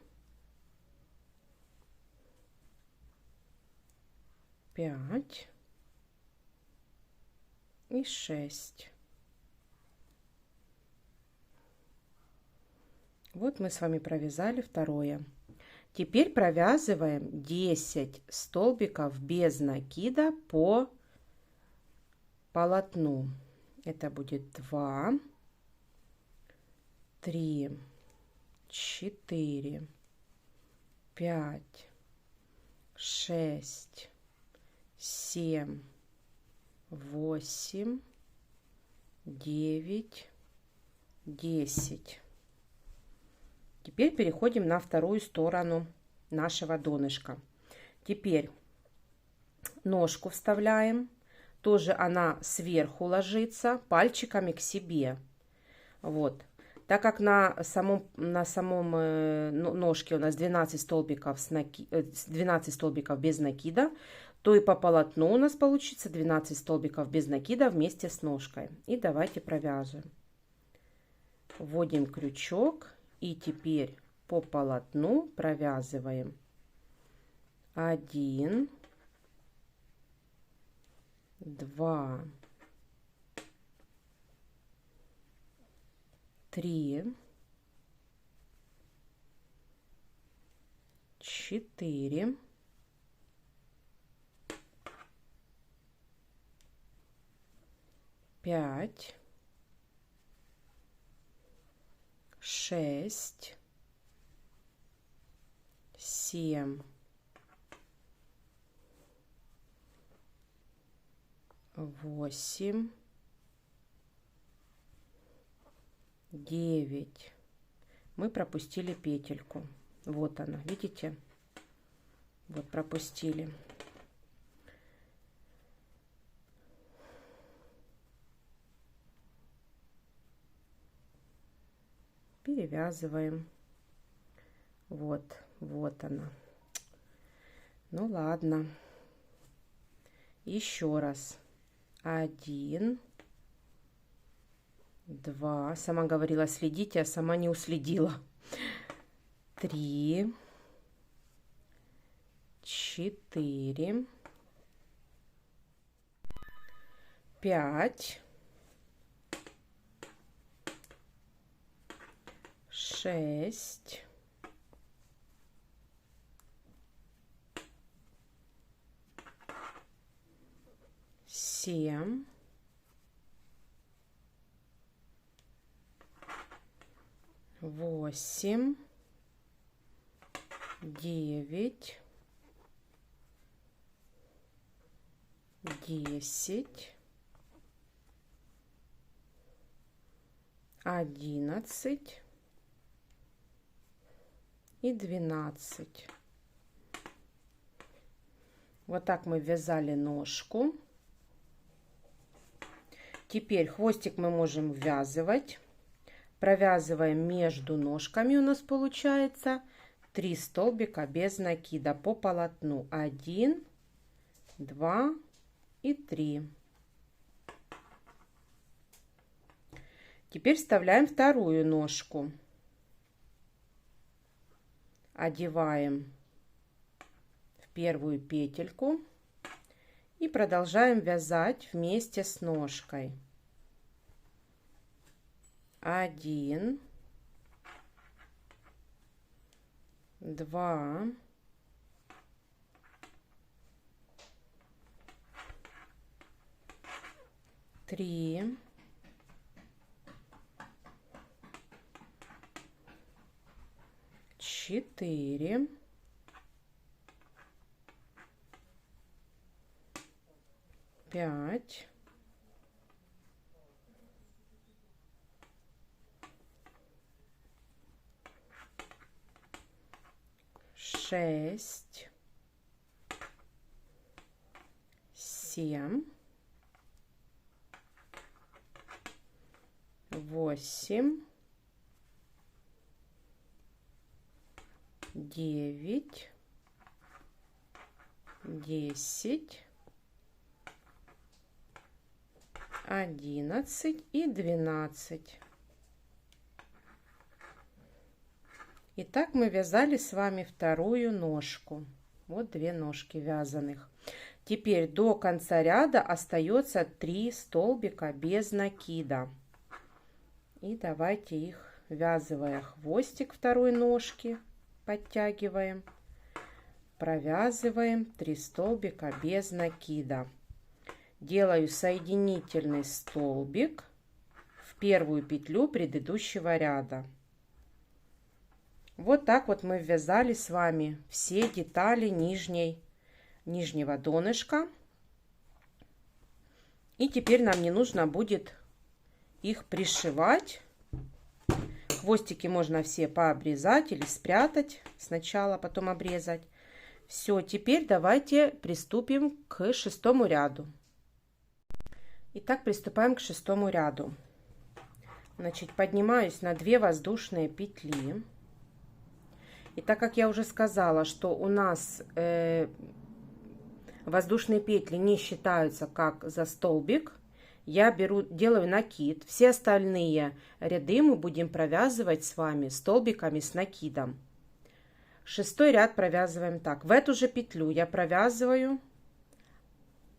5 и 6. Вот мы с вами провязали второе. Теперь провязываем 10 столбиков без накида по полотну. Это будет 2, 3, 4, 5, 6, 7, 8, 9, 10. Теперь переходим на вторую сторону нашего донышка. Теперь ножку вставляем. Тоже она сверху ложится, пальчиками к себе. Вот. Так как на самом ножке у нас 12 столбиков, 12 столбиков без накида, то и по полотну у нас получится 12 столбиков без накида вместе с ножкой. И давайте провяжем. Вводим крючок и теперь по полотну провязываем 1, 2, 3, 4, 5, 6, 7, 8, 9. Мы пропустили петельку. Вот она, видите? Вот пропустили. Перевязываем. Вот она. Ну ладно. Еще раз. 1, 2. Сама говорила, следите, а сама не уследила. 3, 4, 5, 6, 7, 8, 9, 10, 11 и 12. Вот так мы ввязали ножку. Теперь хвостик мы можем ввязывать. Провязываем между ножками, у нас получается 3 столбика без накида по полотну. 1, 2 и 3. Теперь вставляем вторую ножку. Одеваем в первую петельку и продолжаем вязать вместе с ножкой. 1, 2, 3, 4, 5, 6, 7, 8, 9, 10, 11 и 12. Итак, мы вязали с вами вторую ножку. Вот 2 ножки вязаных. Теперь до конца ряда остается 3 столбика без накида. И давайте их, ввязывая хвостик второй ножки, подтягиваем, провязываем 3 столбика без накида. Делаю соединительный столбик в первую петлю предыдущего ряда. Вот так вот мы ввязали с вами все детали нижнего донышка. И теперь нам не нужно будет их пришивать. Хвостики можно все пообрезать или спрятать сначала, потом обрезать. Все, теперь давайте приступим к 6-му ряду. Итак, приступаем к 6-му ряду. Значит, поднимаюсь на 2 воздушные петли. И так как я уже сказала, что у нас воздушные петли не считаются как за столбик, я делаю накид. Все остальные ряды мы будем провязывать с вами столбиками с накидом. 6-й ряд провязываем так. В эту же петлю я провязываю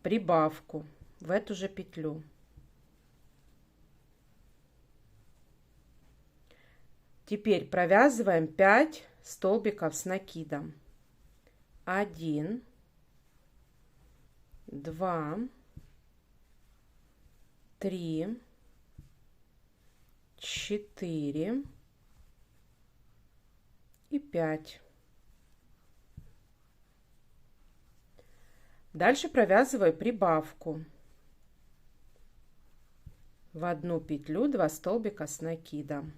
прибавку. В эту же петлю. Теперь провязываем 5 столбиков с накидом. 1, 2, 3, 4 и 5. Дальше провязываю прибавку. В одну петлю 2 столбика с накидом.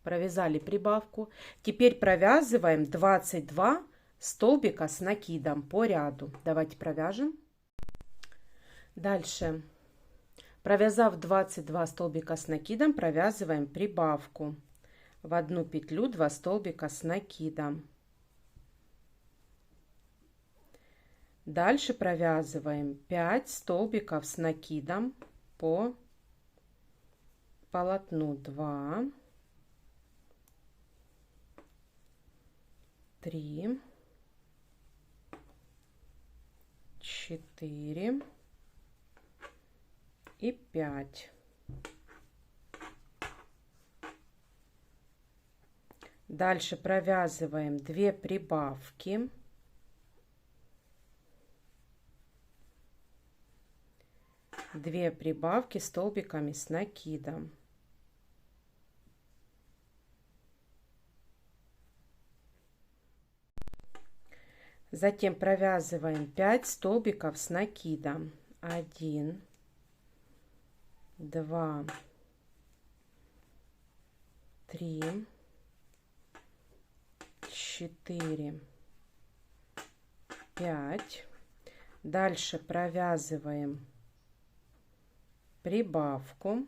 Провязали прибавку. Теперь провязываем 22 столбика с накидом по ряду. Давайте провяжем. Дальше, провязав 22 столбика с накидом, провязываем прибавку. В одну петлю 2 столбика с накидом. Дальше провязываем 5 столбиков с накидом по полотну. 2, 3, 4 и 5. Дальше провязываем 2 прибавки. Две прибавки столбиками с накидом. Затем провязываем 5 столбиков с накидом. 1, 2, 3, 4, 5. Дальше провязываем прибавку.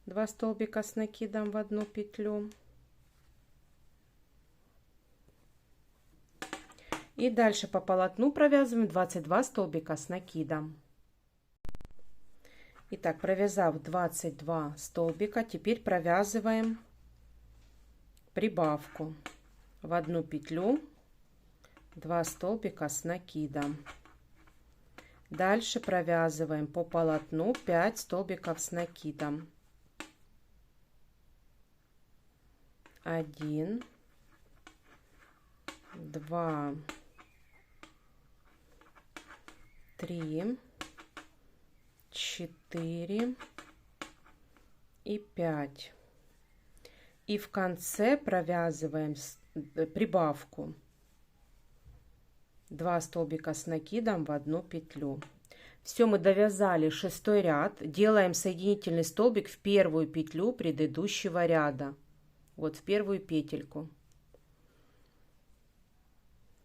2 столбика с накидом в одну петлю. И дальше по полотну провязываем 22 столбика с накидом. Итак, провязав 22 столбика, теперь провязываем прибавку. В одну петлю 2 столбика с накидом. Дальше провязываем по полотну 5 столбиков с накидом. 1, 2, 3, 4 и 5. И в конце провязываем прибавку. 2 столбика с накидом в одну петлю. Все, мы довязали 6-й ряд. Делаем соединительный столбик в первую петлю предыдущего ряда. Вот в первую петельку.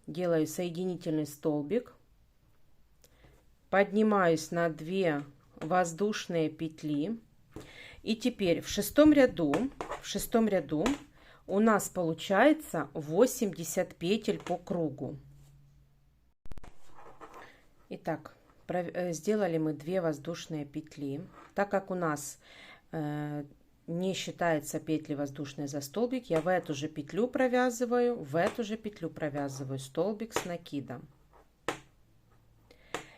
Делаю соединительный столбик. Поднимаюсь на 2 воздушные петли. И теперь в шестом ряду у нас получается 80 петель по кругу. Итак, сделали мы 2 воздушные петли. Так как у нас не считается петли воздушные за столбик, я в эту же петлю провязываю, столбик с накидом.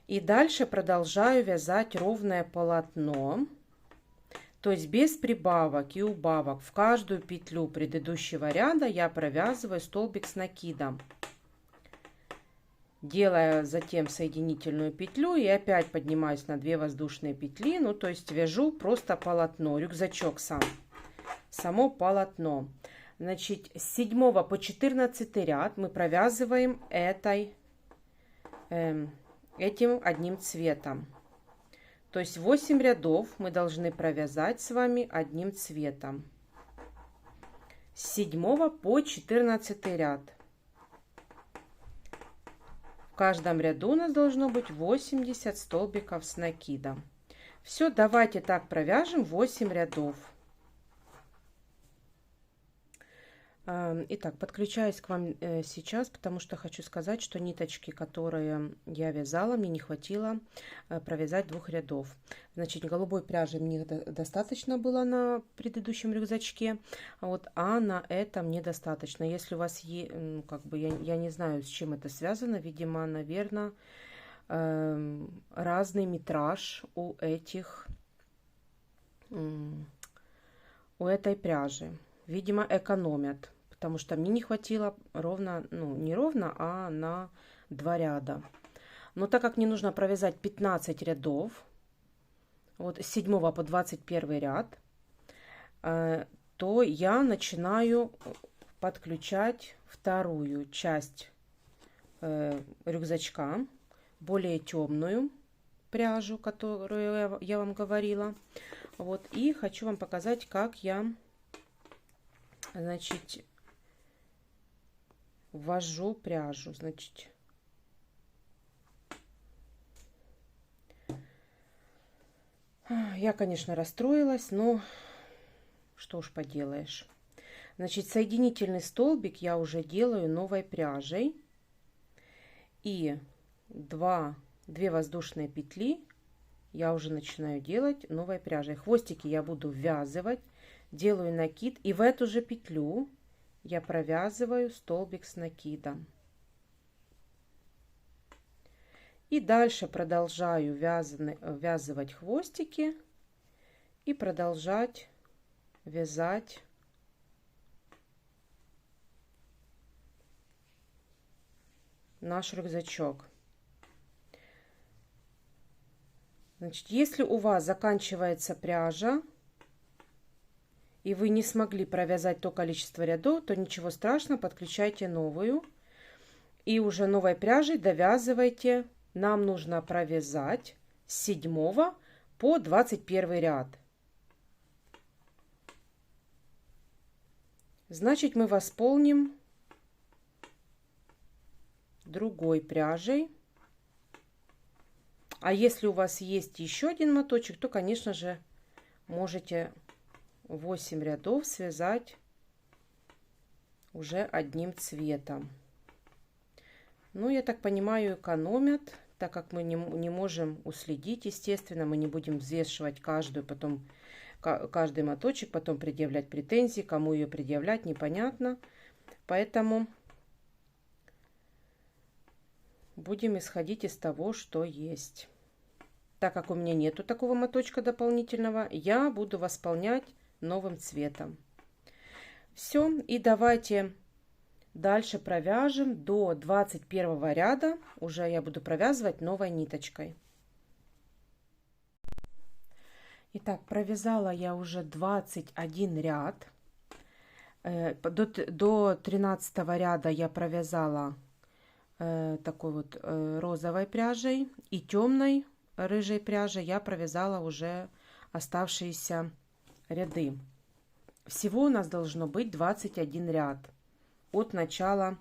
И дальше продолжаю вязать ровное полотно, то есть без прибавок и убавок. В каждую петлю предыдущего ряда я провязываю столбик с накидом. Делаю затем соединительную петлю и опять поднимаюсь на 2 воздушные петли, ну то есть вяжу просто полотно, рюкзачок само полотно. Значит, с 7 по 14 ряд мы провязываем этим одним цветом. То есть 8 рядов мы должны провязать с вами одним цветом. С 7 по 14 ряд. В каждом ряду у нас должно быть 80 столбиков с накидом. Все, давайте так провяжем 8 рядов. Итак, подключаюсь к вам сейчас, потому что хочу сказать, что ниточки, которые я вязала, мне не хватило провязать 2 рядов. Значит, голубой пряжи мне достаточно было на предыдущем рюкзачке, а на этом недостаточно. Если у вас есть, как бы, я не знаю, с чем это связано, видимо, наверное, разный метраж у этой пряжи. Видимо, экономят. Потому что мне не хватило ровно, не ровно, а на 2 ряда. Но так как мне нужно провязать 15 рядов, вот с 7 по 21 ряд, то я начинаю подключать вторую часть рюкзачка, более темную пряжу, которую я вам говорила. Вот, и хочу вам показать, как я, значит, ввожу пряжу. Значит, я, конечно, расстроилась, но что уж поделаешь. Значит, соединительный столбик я уже делаю новой пряжей. И 2 воздушные петли я уже начинаю делать новой пряжей. Хвостики я буду ввязывать, делаю накид, и в эту же петлю я провязываю столбик с накидом. И дальше продолжаю ввязывать хвостики и продолжать вязать наш рюкзачок. Значит, если у вас заканчивается пряжа, и вы не смогли провязать то количество рядов, то ничего страшного, подключайте новую. И уже новой пряжей довязывайте. Нам нужно провязать с 7 по 21 ряд. Значит, мы восполним другой пряжей. А если у вас есть еще один моточек, то, конечно же, можете 8 рядов связать уже одним цветом. Ну, я так понимаю, экономят, так как мы не можем уследить, естественно, мы не будем взвешивать каждый моточек, потом предъявлять претензии, кому ее предъявлять, непонятно. Поэтому будем исходить из того, что есть. Так как у меня нету такого моточка дополнительного, я буду восполнять новым цветом. Все, и давайте дальше провяжем до 21 ряда. Уже я буду провязывать новой ниточкой. Итак, провязала я уже 21 ряд. До 13 ряда я провязала такой вот розовой пряжей, и темной рыжей пряжей я провязала уже оставшиеся ряды. Всего у нас должно быть 21 ряд от начала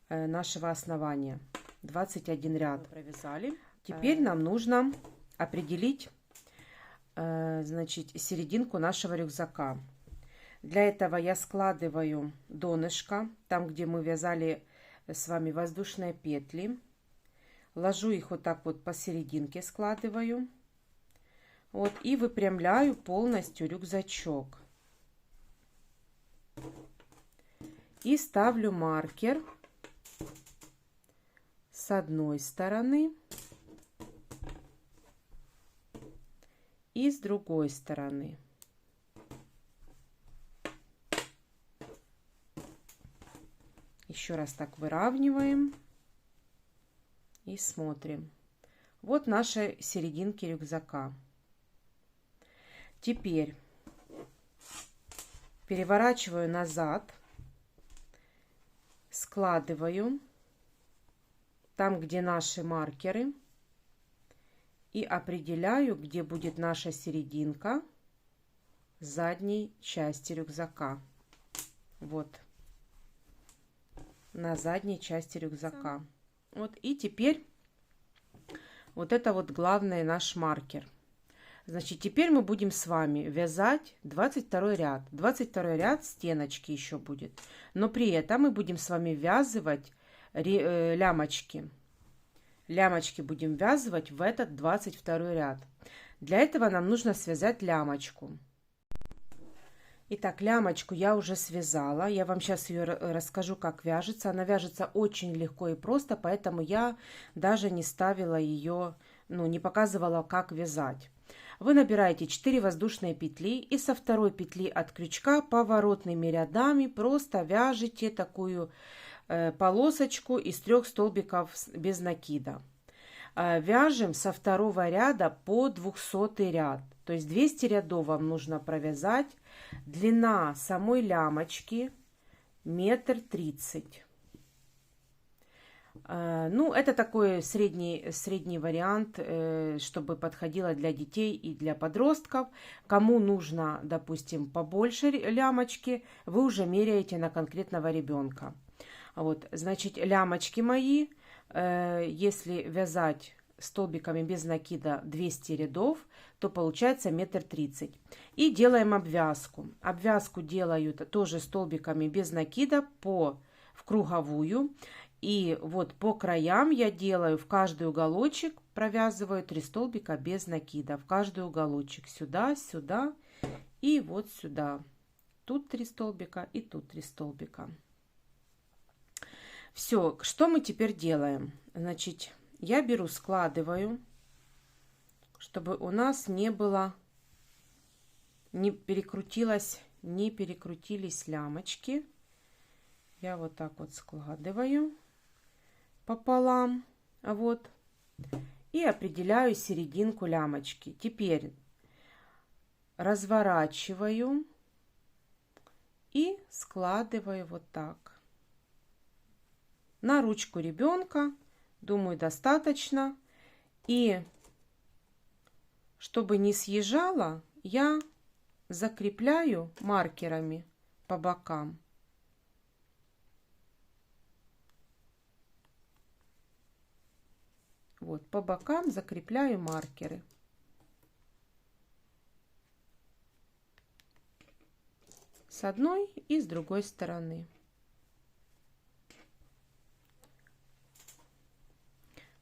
нашего основания. 21 ряд провязали. Теперь нам нужно определить, значит, серединку нашего рюкзака. Для этого я складываю донышко, там, где мы вязали с вами воздушные петли. Ложу их вот так вот посерединке, складываю. Вот, и выпрямляю полностью рюкзачок. И ставлю маркер с одной стороны и с другой стороны. Еще раз так выравниваем и смотрим. Вот наши серединки рюкзака. Теперь переворачиваю назад, складываю там, где наши маркеры, и определяю, где будет наша серединка задней части рюкзака. Вот. На задней части рюкзака. Вот. И теперь вот это вот главный наш маркер. Значит, теперь мы будем с вами вязать 22 ряд. 22 ряд стеночки еще будет. Но при этом мы будем с вами ввязывать лямочки. Лямочки будем ввязывать в этот 22 ряд. Для этого нам нужно связать лямочку. Итак, лямочку я уже связала. Я вам сейчас ее расскажу, как вяжется. Она вяжется очень легко и просто, поэтому я даже не ставила ее, не показывала, как вязать. Вы набираете 4 воздушные петли и со второй петли от крючка поворотными рядами просто вяжете такую полосочку из 3 столбиков без накида. Вяжем со второго ряда по 200 ряд. То есть 200 рядов вам нужно провязать. Длина самой лямочки 1,30 м. Это такой средний вариант, чтобы подходило для детей и для подростков. Кому нужно, допустим, побольше лямочки, вы уже меряете на конкретного ребенка. Вот, значит, лямочки мои, если вязать столбиками без накида 200 рядов, то получается 1,30 м. И делаем обвязку. Обвязку делаю тоже столбиками без накида в круговую. И вот по краям я делаю в каждый уголочек, провязываю 3 столбика без накида. В каждый уголочек сюда, сюда и вот сюда. Тут 3 столбика и тут 3 столбика. Все, что мы теперь делаем? Значит, я беру, складываю, чтобы у нас не перекрутились лямочки. Я вот так вот складываю пополам, вот, и определяю серединку лямочки. Теперь разворачиваю и складываю вот так. На ручку ребенка, думаю, достаточно. И чтобы не съезжало, я закрепляю маркерами по бокам. Вот, по бокам закрепляю маркеры. С одной и с другой стороны.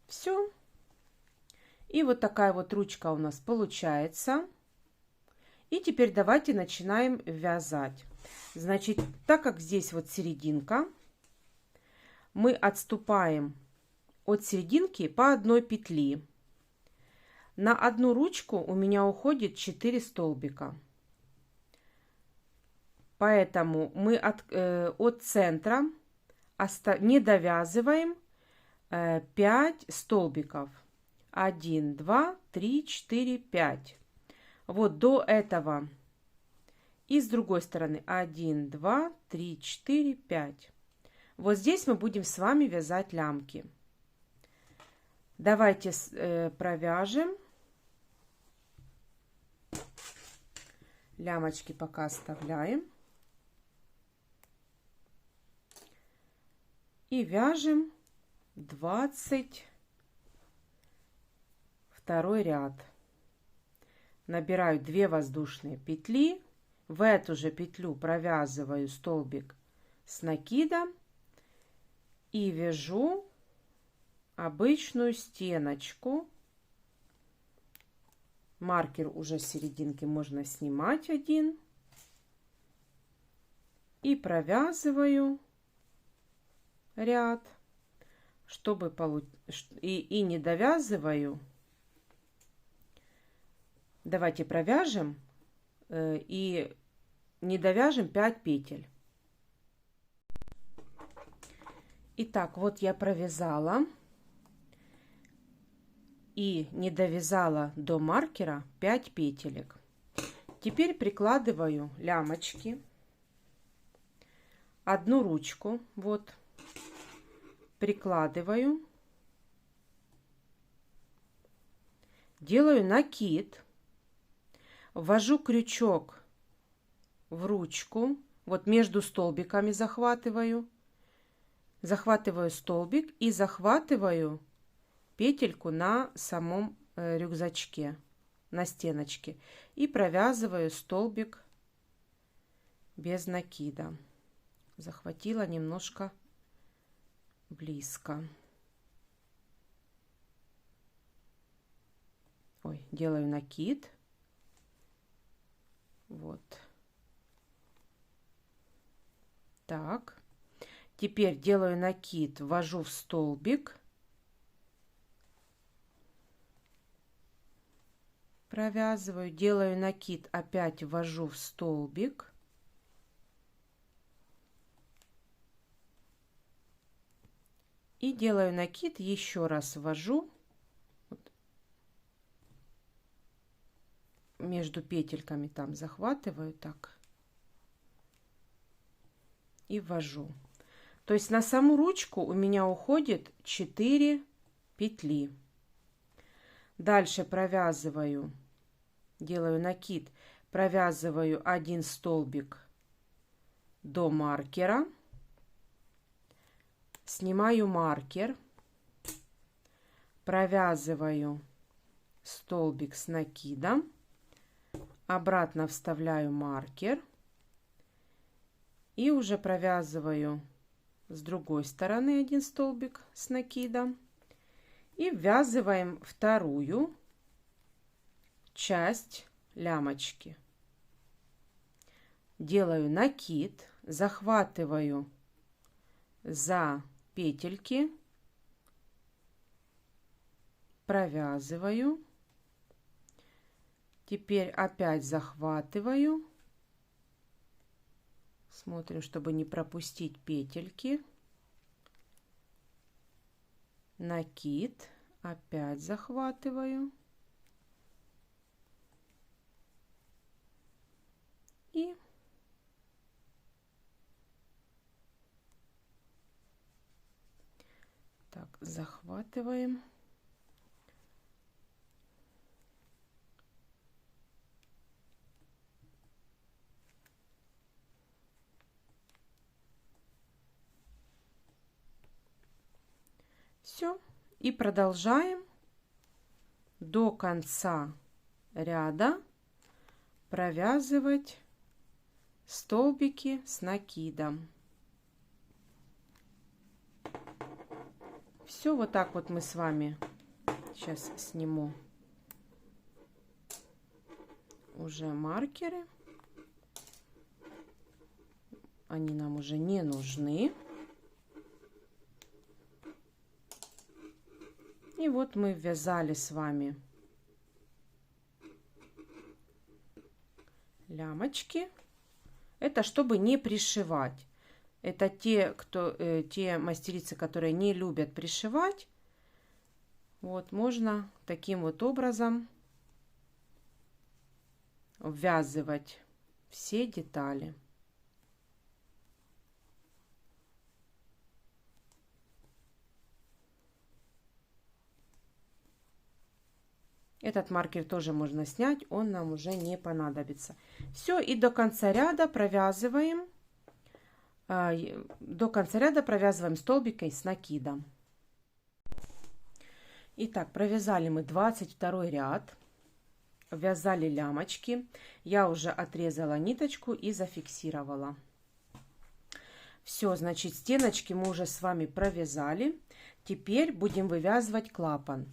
Все. И вот такая вот ручка у нас получается. И теперь давайте начинаем вязать. Значит, так как здесь вот серединка, мы отступаем от серединки по одной петли. На одну ручку у меня уходит 4 столбика. Поэтому мы от центра не довязываем 5 столбиков. 1, 2, 3, 4, 5. Вот до этого. И с другой стороны 1, 2, 3, 4, 5. Вот здесь мы будем с вами вязать лямки. Давайте провяжем. Лямочки пока оставляем. И вяжем 22 ряд. Набираю 2 воздушные петли. В эту же петлю провязываю столбик с накидом и вяжу обычную стеночку. Маркер уже с серединки можно снимать один. И провязываю ряд, чтобы и не довязываю. Давайте провяжем и не довяжем 5 петель. Итак, вот я провязала и не довязала до маркера 5 петелек. Теперь прикладываю лямочки, одну ручку, вот, прикладываю, делаю накид, ввожу крючок в ручку, вот между столбиками захватываю столбик и захватываю петельку на самом рюкзачке, на стеночке, и провязываю столбик без накида. Захватила немножко близко. Ой, делаю накид. Вот. Так. Теперь делаю накид, ввожу в столбик. Провязываю, делаю накид, опять ввожу в столбик. И делаю накид, еще раз ввожу. Вот. Между петельками там захватываю так. И ввожу. То есть на саму ручку у меня уходит 4 петли. Дальше провязываю, делаю накид, провязываю 1 столбик до маркера, снимаю маркер, провязываю столбик с накидом, обратно вставляю маркер и уже провязываю с другой стороны 1 столбик с накидом. И ввязываем вторую часть лямочки. Делаю накид, захватываю за петельки, провязываю. Теперь опять захватываю. Смотрим, чтобы не пропустить петельки. Накид, опять захватываю и так захватываем. Все. И продолжаем до конца ряда провязывать столбики с накидом. Все вот так вот мы с вами, сейчас сниму уже маркеры, они нам уже не нужны. И вот мы ввязали с вами лямочки. Это чтобы не пришивать. Это те мастерицы, которые не любят пришивать. Вот можно таким вот образом ввязывать все детали. Этот маркер тоже можно снять, он нам уже не понадобится. Все, и до конца ряда провязываем. До конца ряда провязываем столбикой с накидом. Итак, провязали мы 22 ряд. Ввязали лямочки. Я уже отрезала ниточку и зафиксировала. Все, значит, стеночки мы уже с вами провязали. Теперь будем вывязывать клапан.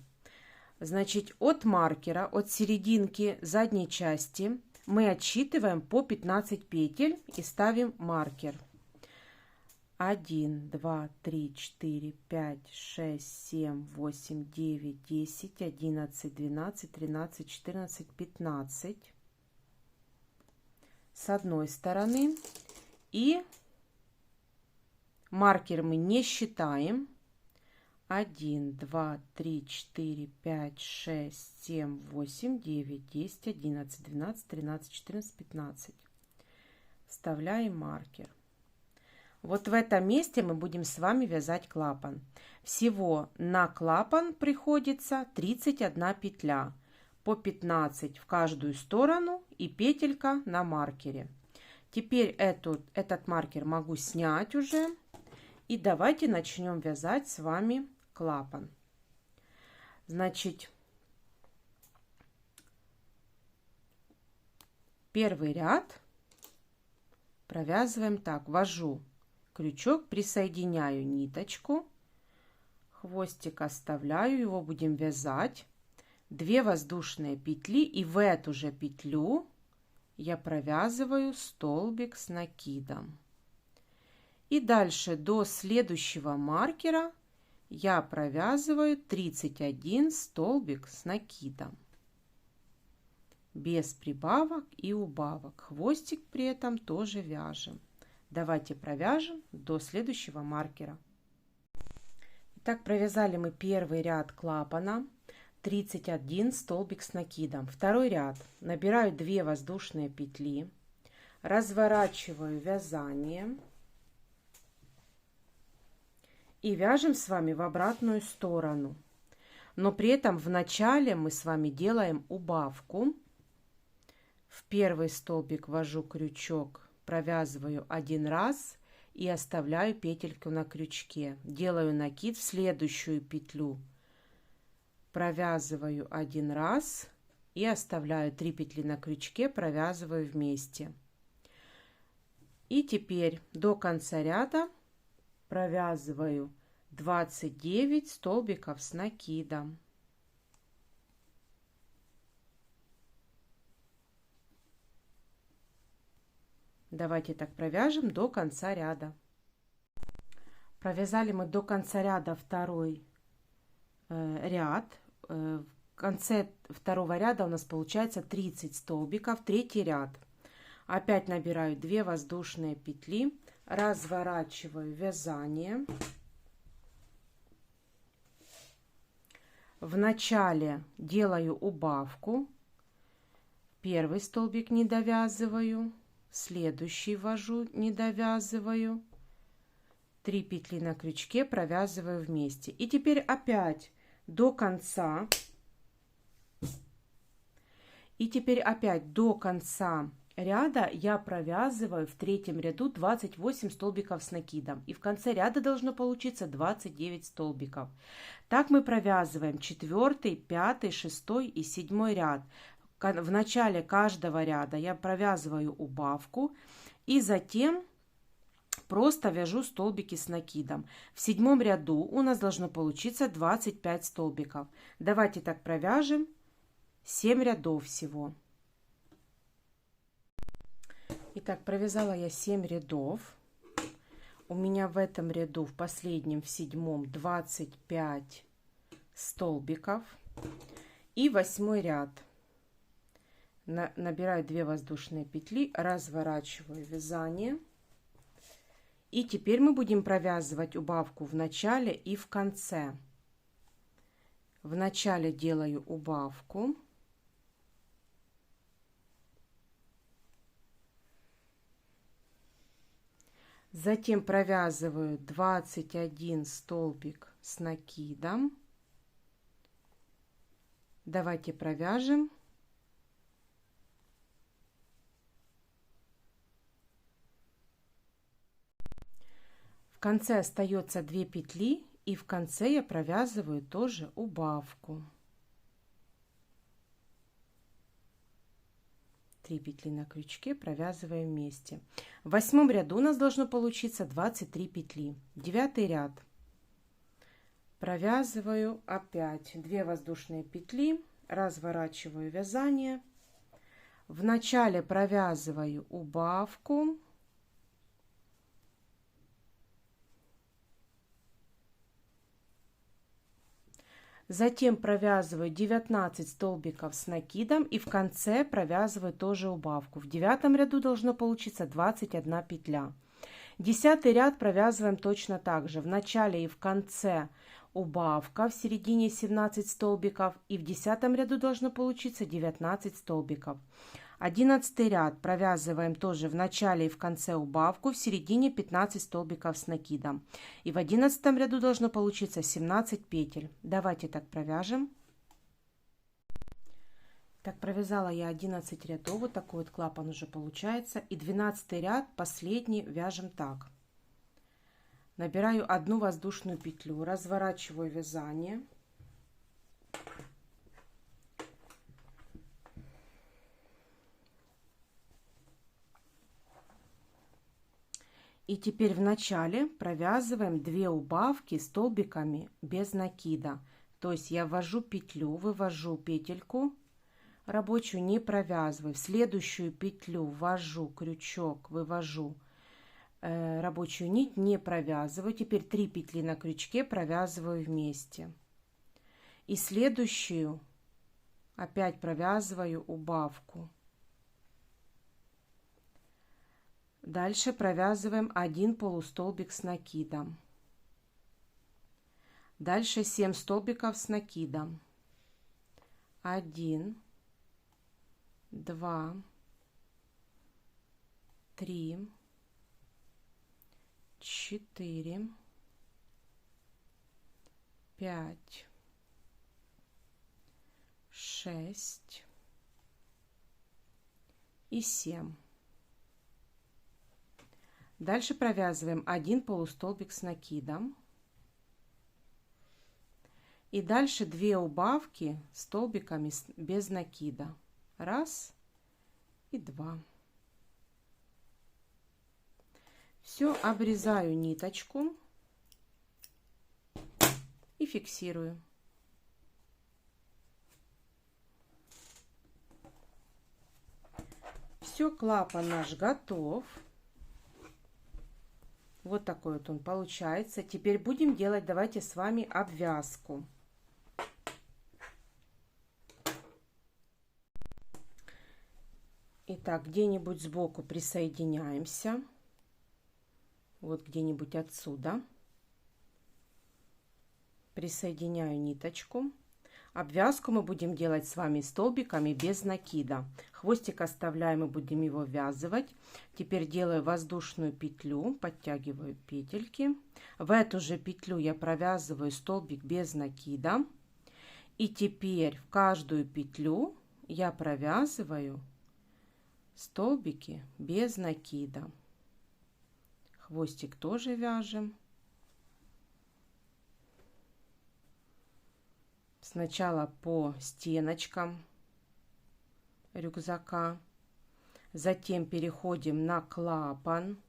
Значит, от маркера, от серединки задней части мы отсчитываем по 15 петель и ставим маркер. 1, 2, 3, 4, 5, 6, 7, 8, 9, 10, 11, 12, 13, 14, 15 с одной стороны. И маркер мы не считаем. 1, 2, 3, 4, 5, 6, 7, 8, 9, 10, 11, 12, 13, 14, 15. Вставляем маркер. Вот в этом месте мы будем с вами вязать клапан. Всего на клапан приходится 31 петля. по 15 в каждую сторону и петелька на маркере. Теперь этот маркер могу снять уже. И давайте начнем вязать с вами клапан. Значит, первый ряд провязываем так. Ввожу крючок, присоединяю ниточку, хвостик оставляю, его будем вязать. 2 воздушные петли, и в эту же петлю я провязываю столбик с накидом. И дальше до следующего маркера я провязываю 31 столбик с накидом. Без прибавок и убавок. Хвостик при этом тоже вяжем. Давайте провяжем до следующего маркера. Итак, провязали мы первый ряд клапана. 31 столбик с накидом. Второй ряд. Набираю 2 воздушные петли. Разворачиваю вязание. И вяжем с вами в обратную сторону. Но при этом в начале мы с вами делаем убавку. В первый столбик ввожу крючок, провязываю 1 раз и оставляю петельку на крючке. Делаю накид в следующую петлю. Провязываю 1 раз и оставляю 3 петли на крючке, провязываю вместе. И теперь до конца ряда провязываю 29 столбиков с накидом. Давайте так провяжем до конца ряда. Провязали мы до конца ряда второй ряд. В конце второго ряда у нас получается 30 столбиков. Третий ряд. Опять набираю 2 воздушные петли, разворачиваю вязание. В начале делаю убавку. Первый столбик не довязываю, следующий ввожу, не довязываю. 3 петли на крючке, провязываю вместе. И теперь опять до конца. И теперь опять до конца ряда я провязываю в третьем ряду 28 столбиков с накидом. И в конце ряда должно получиться 29 столбиков. Так мы провязываем 4, 5, 6 и 7 ряд. В начале каждого ряда я провязываю убавку и затем просто вяжу столбики с накидом. В 7 ряду у нас должно получиться 25 столбиков. Давайте так провяжем 7 рядов всего. Итак, провязала я 7 рядов. У меня в этом ряду, в последнем, в 7-м, 25 столбиков. И 8 ряд. Набираю 2 воздушные петли, разворачиваю вязание. И теперь мы будем провязывать убавку в начале и в конце. В начале делаю убавку. Затем провязываю 21 столбик с накидом. Давайте провяжем. В конце остается 2 петли, и в конце я провязываю тоже убавку. 3 петли на крючке, провязываем вместе. В 8 ряду у нас должно получиться 23 петли. 9 ряд. Провязываю опять 2 воздушные петли, разворачиваю вязание. В начале провязываю убавку. Затем провязываю 19 столбиков с накидом и в конце провязываю тоже убавку. В 9 ряду должно получиться 21 петля. 10 ряд провязываем точно так же. В начале и в конце убавка, в середине 17 столбиков и в 10 ряду должно получиться 19 столбиков. 11 ряд провязываем тоже в начале и в конце убавку, в середине 15 столбиков с накидом. И в 11 ряду должно получиться 17 петель. Давайте так провяжем. Так, провязала я 11 рядов, вот такой вот клапан уже получается. И 12 ряд, последний, вяжем так. Набираю одну воздушную петлю, разворачиваю вязание. И теперь в начале провязываем 2 убавки столбиками без накида. То есть я ввожу петлю, вывожу петельку рабочую, не провязываю. В следующую петлю ввожу крючок, вывожу рабочую нить, не провязываю. Теперь 3 петли на крючке провязываю вместе. И следующую опять провязываю убавку. Дальше провязываем 1 полустолбик с накидом. Дальше 7 столбиков с накидом. 1, 2, 3, 4, 5, 6 и 7. Дальше провязываем 1 полустолбик с накидом. И дальше 2 убавки столбиками без накида. 1 и 2. Все, обрезаю ниточку и фиксирую. Все, клапан наш готов. Вот такой вот он получается. Теперь будем делать, давайте с вами обвязку. Итак, где-нибудь сбоку присоединяемся. Вот где-нибудь отсюда. Присоединяю ниточку. Обвязку мы будем делать с вами столбиками без накида. Хвостик оставляем и будем его ввязывать. Теперь делаю воздушную петлю, подтягиваю петельки. В эту же петлю я провязываю столбик без накида. И теперь в каждую петлю я провязываю столбики без накида. Хвостик тоже вяжем. Сначала по стеночкам рюкзака, затем переходим на клапан.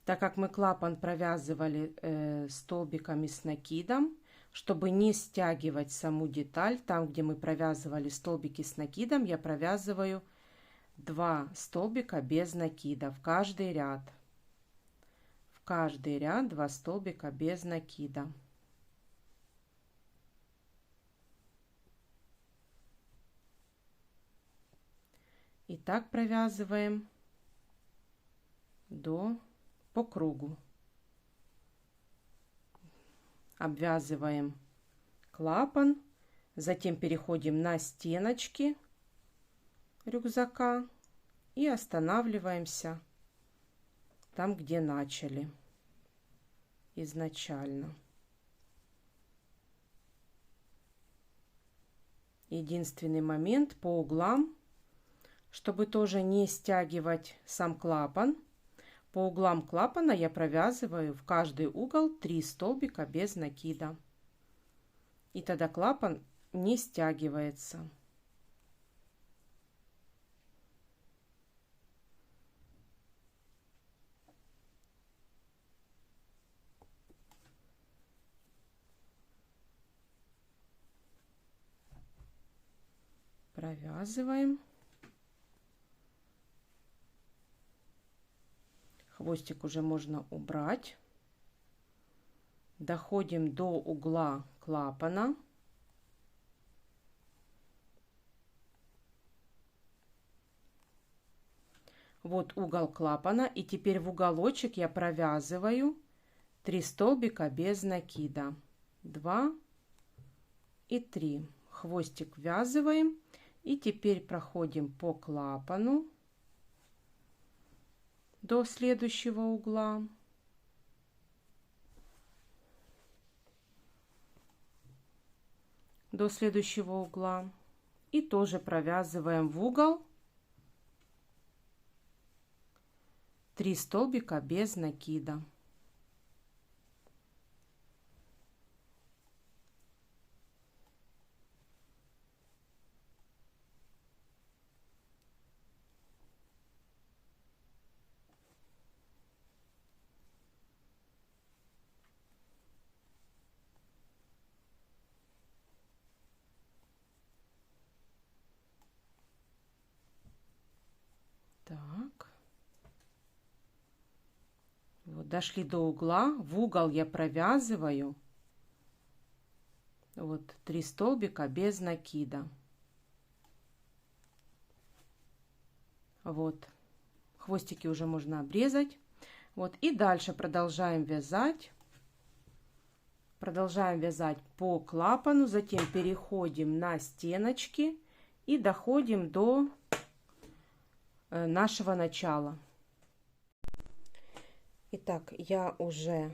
Так как мы клапан провязывали столбиками с накидом, чтобы не стягивать саму деталь, там, где мы провязывали столбики с накидом, я провязываю 2 столбика без накида в каждый ряд. В каждый ряд 2 столбика без накида. И так провязываем по кругу. Обвязываем клапан, затем переходим на стеночки рюкзака и останавливаемся там, где начали изначально. Единственный момент по углам, чтобы тоже не стягивать сам клапан, по углам клапана я провязываю в каждый угол 3 столбика без накида. И тогда клапан не стягивается. Провязываем. Хвостик уже можно убрать. Доходим до угла клапана. Вот угол клапана. И теперь в уголочек я провязываю 3 столбика без накида. 2 и 3. Хвостик ввязываем. И теперь проходим по клапану до следующего угла. До следующего угла. И тоже провязываем в угол 3 столбика без накида. Так. Вот, дошли до угла. В угол я провязываю вот 3 столбика без накида. Вот. Хвостики уже можно обрезать. Вот. И дальше продолжаем вязать. Продолжаем вязать по клапану. Затем переходим на стеночки. И доходим до нашего начала. Итак, я уже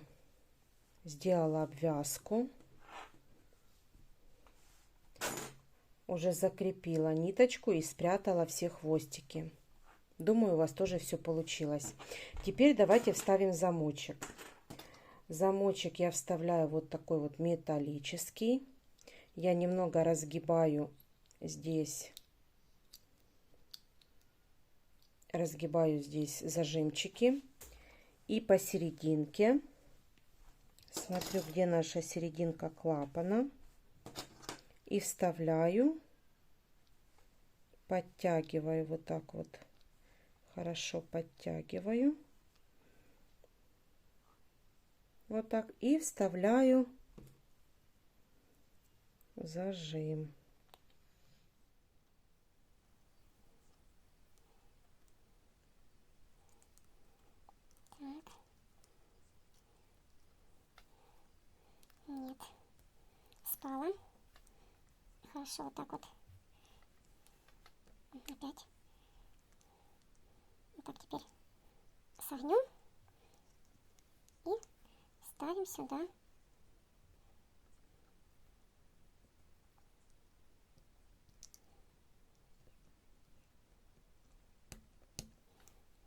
сделала обвязку. Уже закрепила ниточку и спрятала все хвостики. Думаю, у вас тоже все получилось. Теперь давайте вставим замочек. Замочек я вставляю вот такой вот металлический. Я немного разгибаю здесь. Разгибаю здесь зажимчики. И посерединке. Смотрю, где наша серединка клапана. И вставляю. Подтягиваю вот так вот. Хорошо подтягиваю. Вот так. И вставляю зажим. Так. Нет. Спала. Хорошо, вот так вот. Опять. Вот так теперь согнем. И ставим сюда.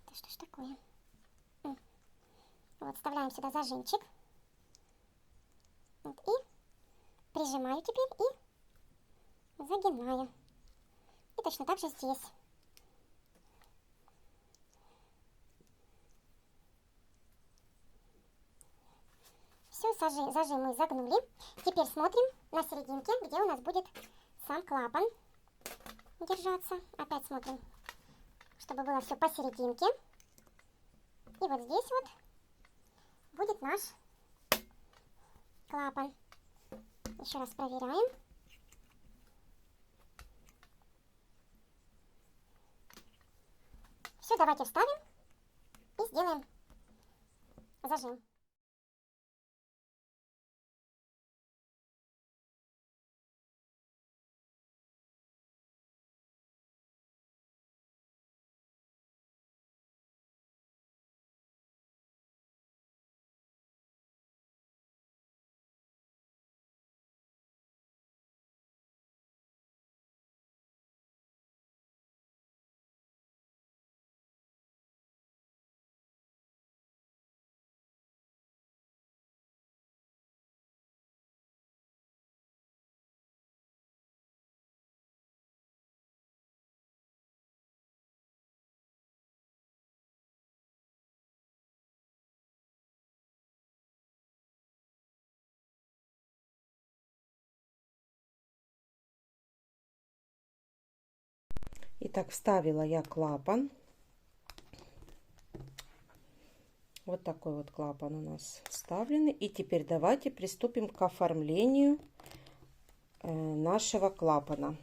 Это что ж такое? Вот, вставляем сюда зажимчик. Вот, и прижимаю теперь и загинаю. И точно так же здесь. Все, зажим мы загнули. Теперь смотрим на серединке, где у нас будет сам клапан держаться. Опять смотрим, чтобы было все посерединке. И вот здесь вот будет наш клапан. Еще раз проверяем. Все, давайте вставим и сделаем зажим. Итак, вставила я клапан. Вот такой вот клапан у нас вставленный. И теперь давайте приступим к оформлению нашего клапана.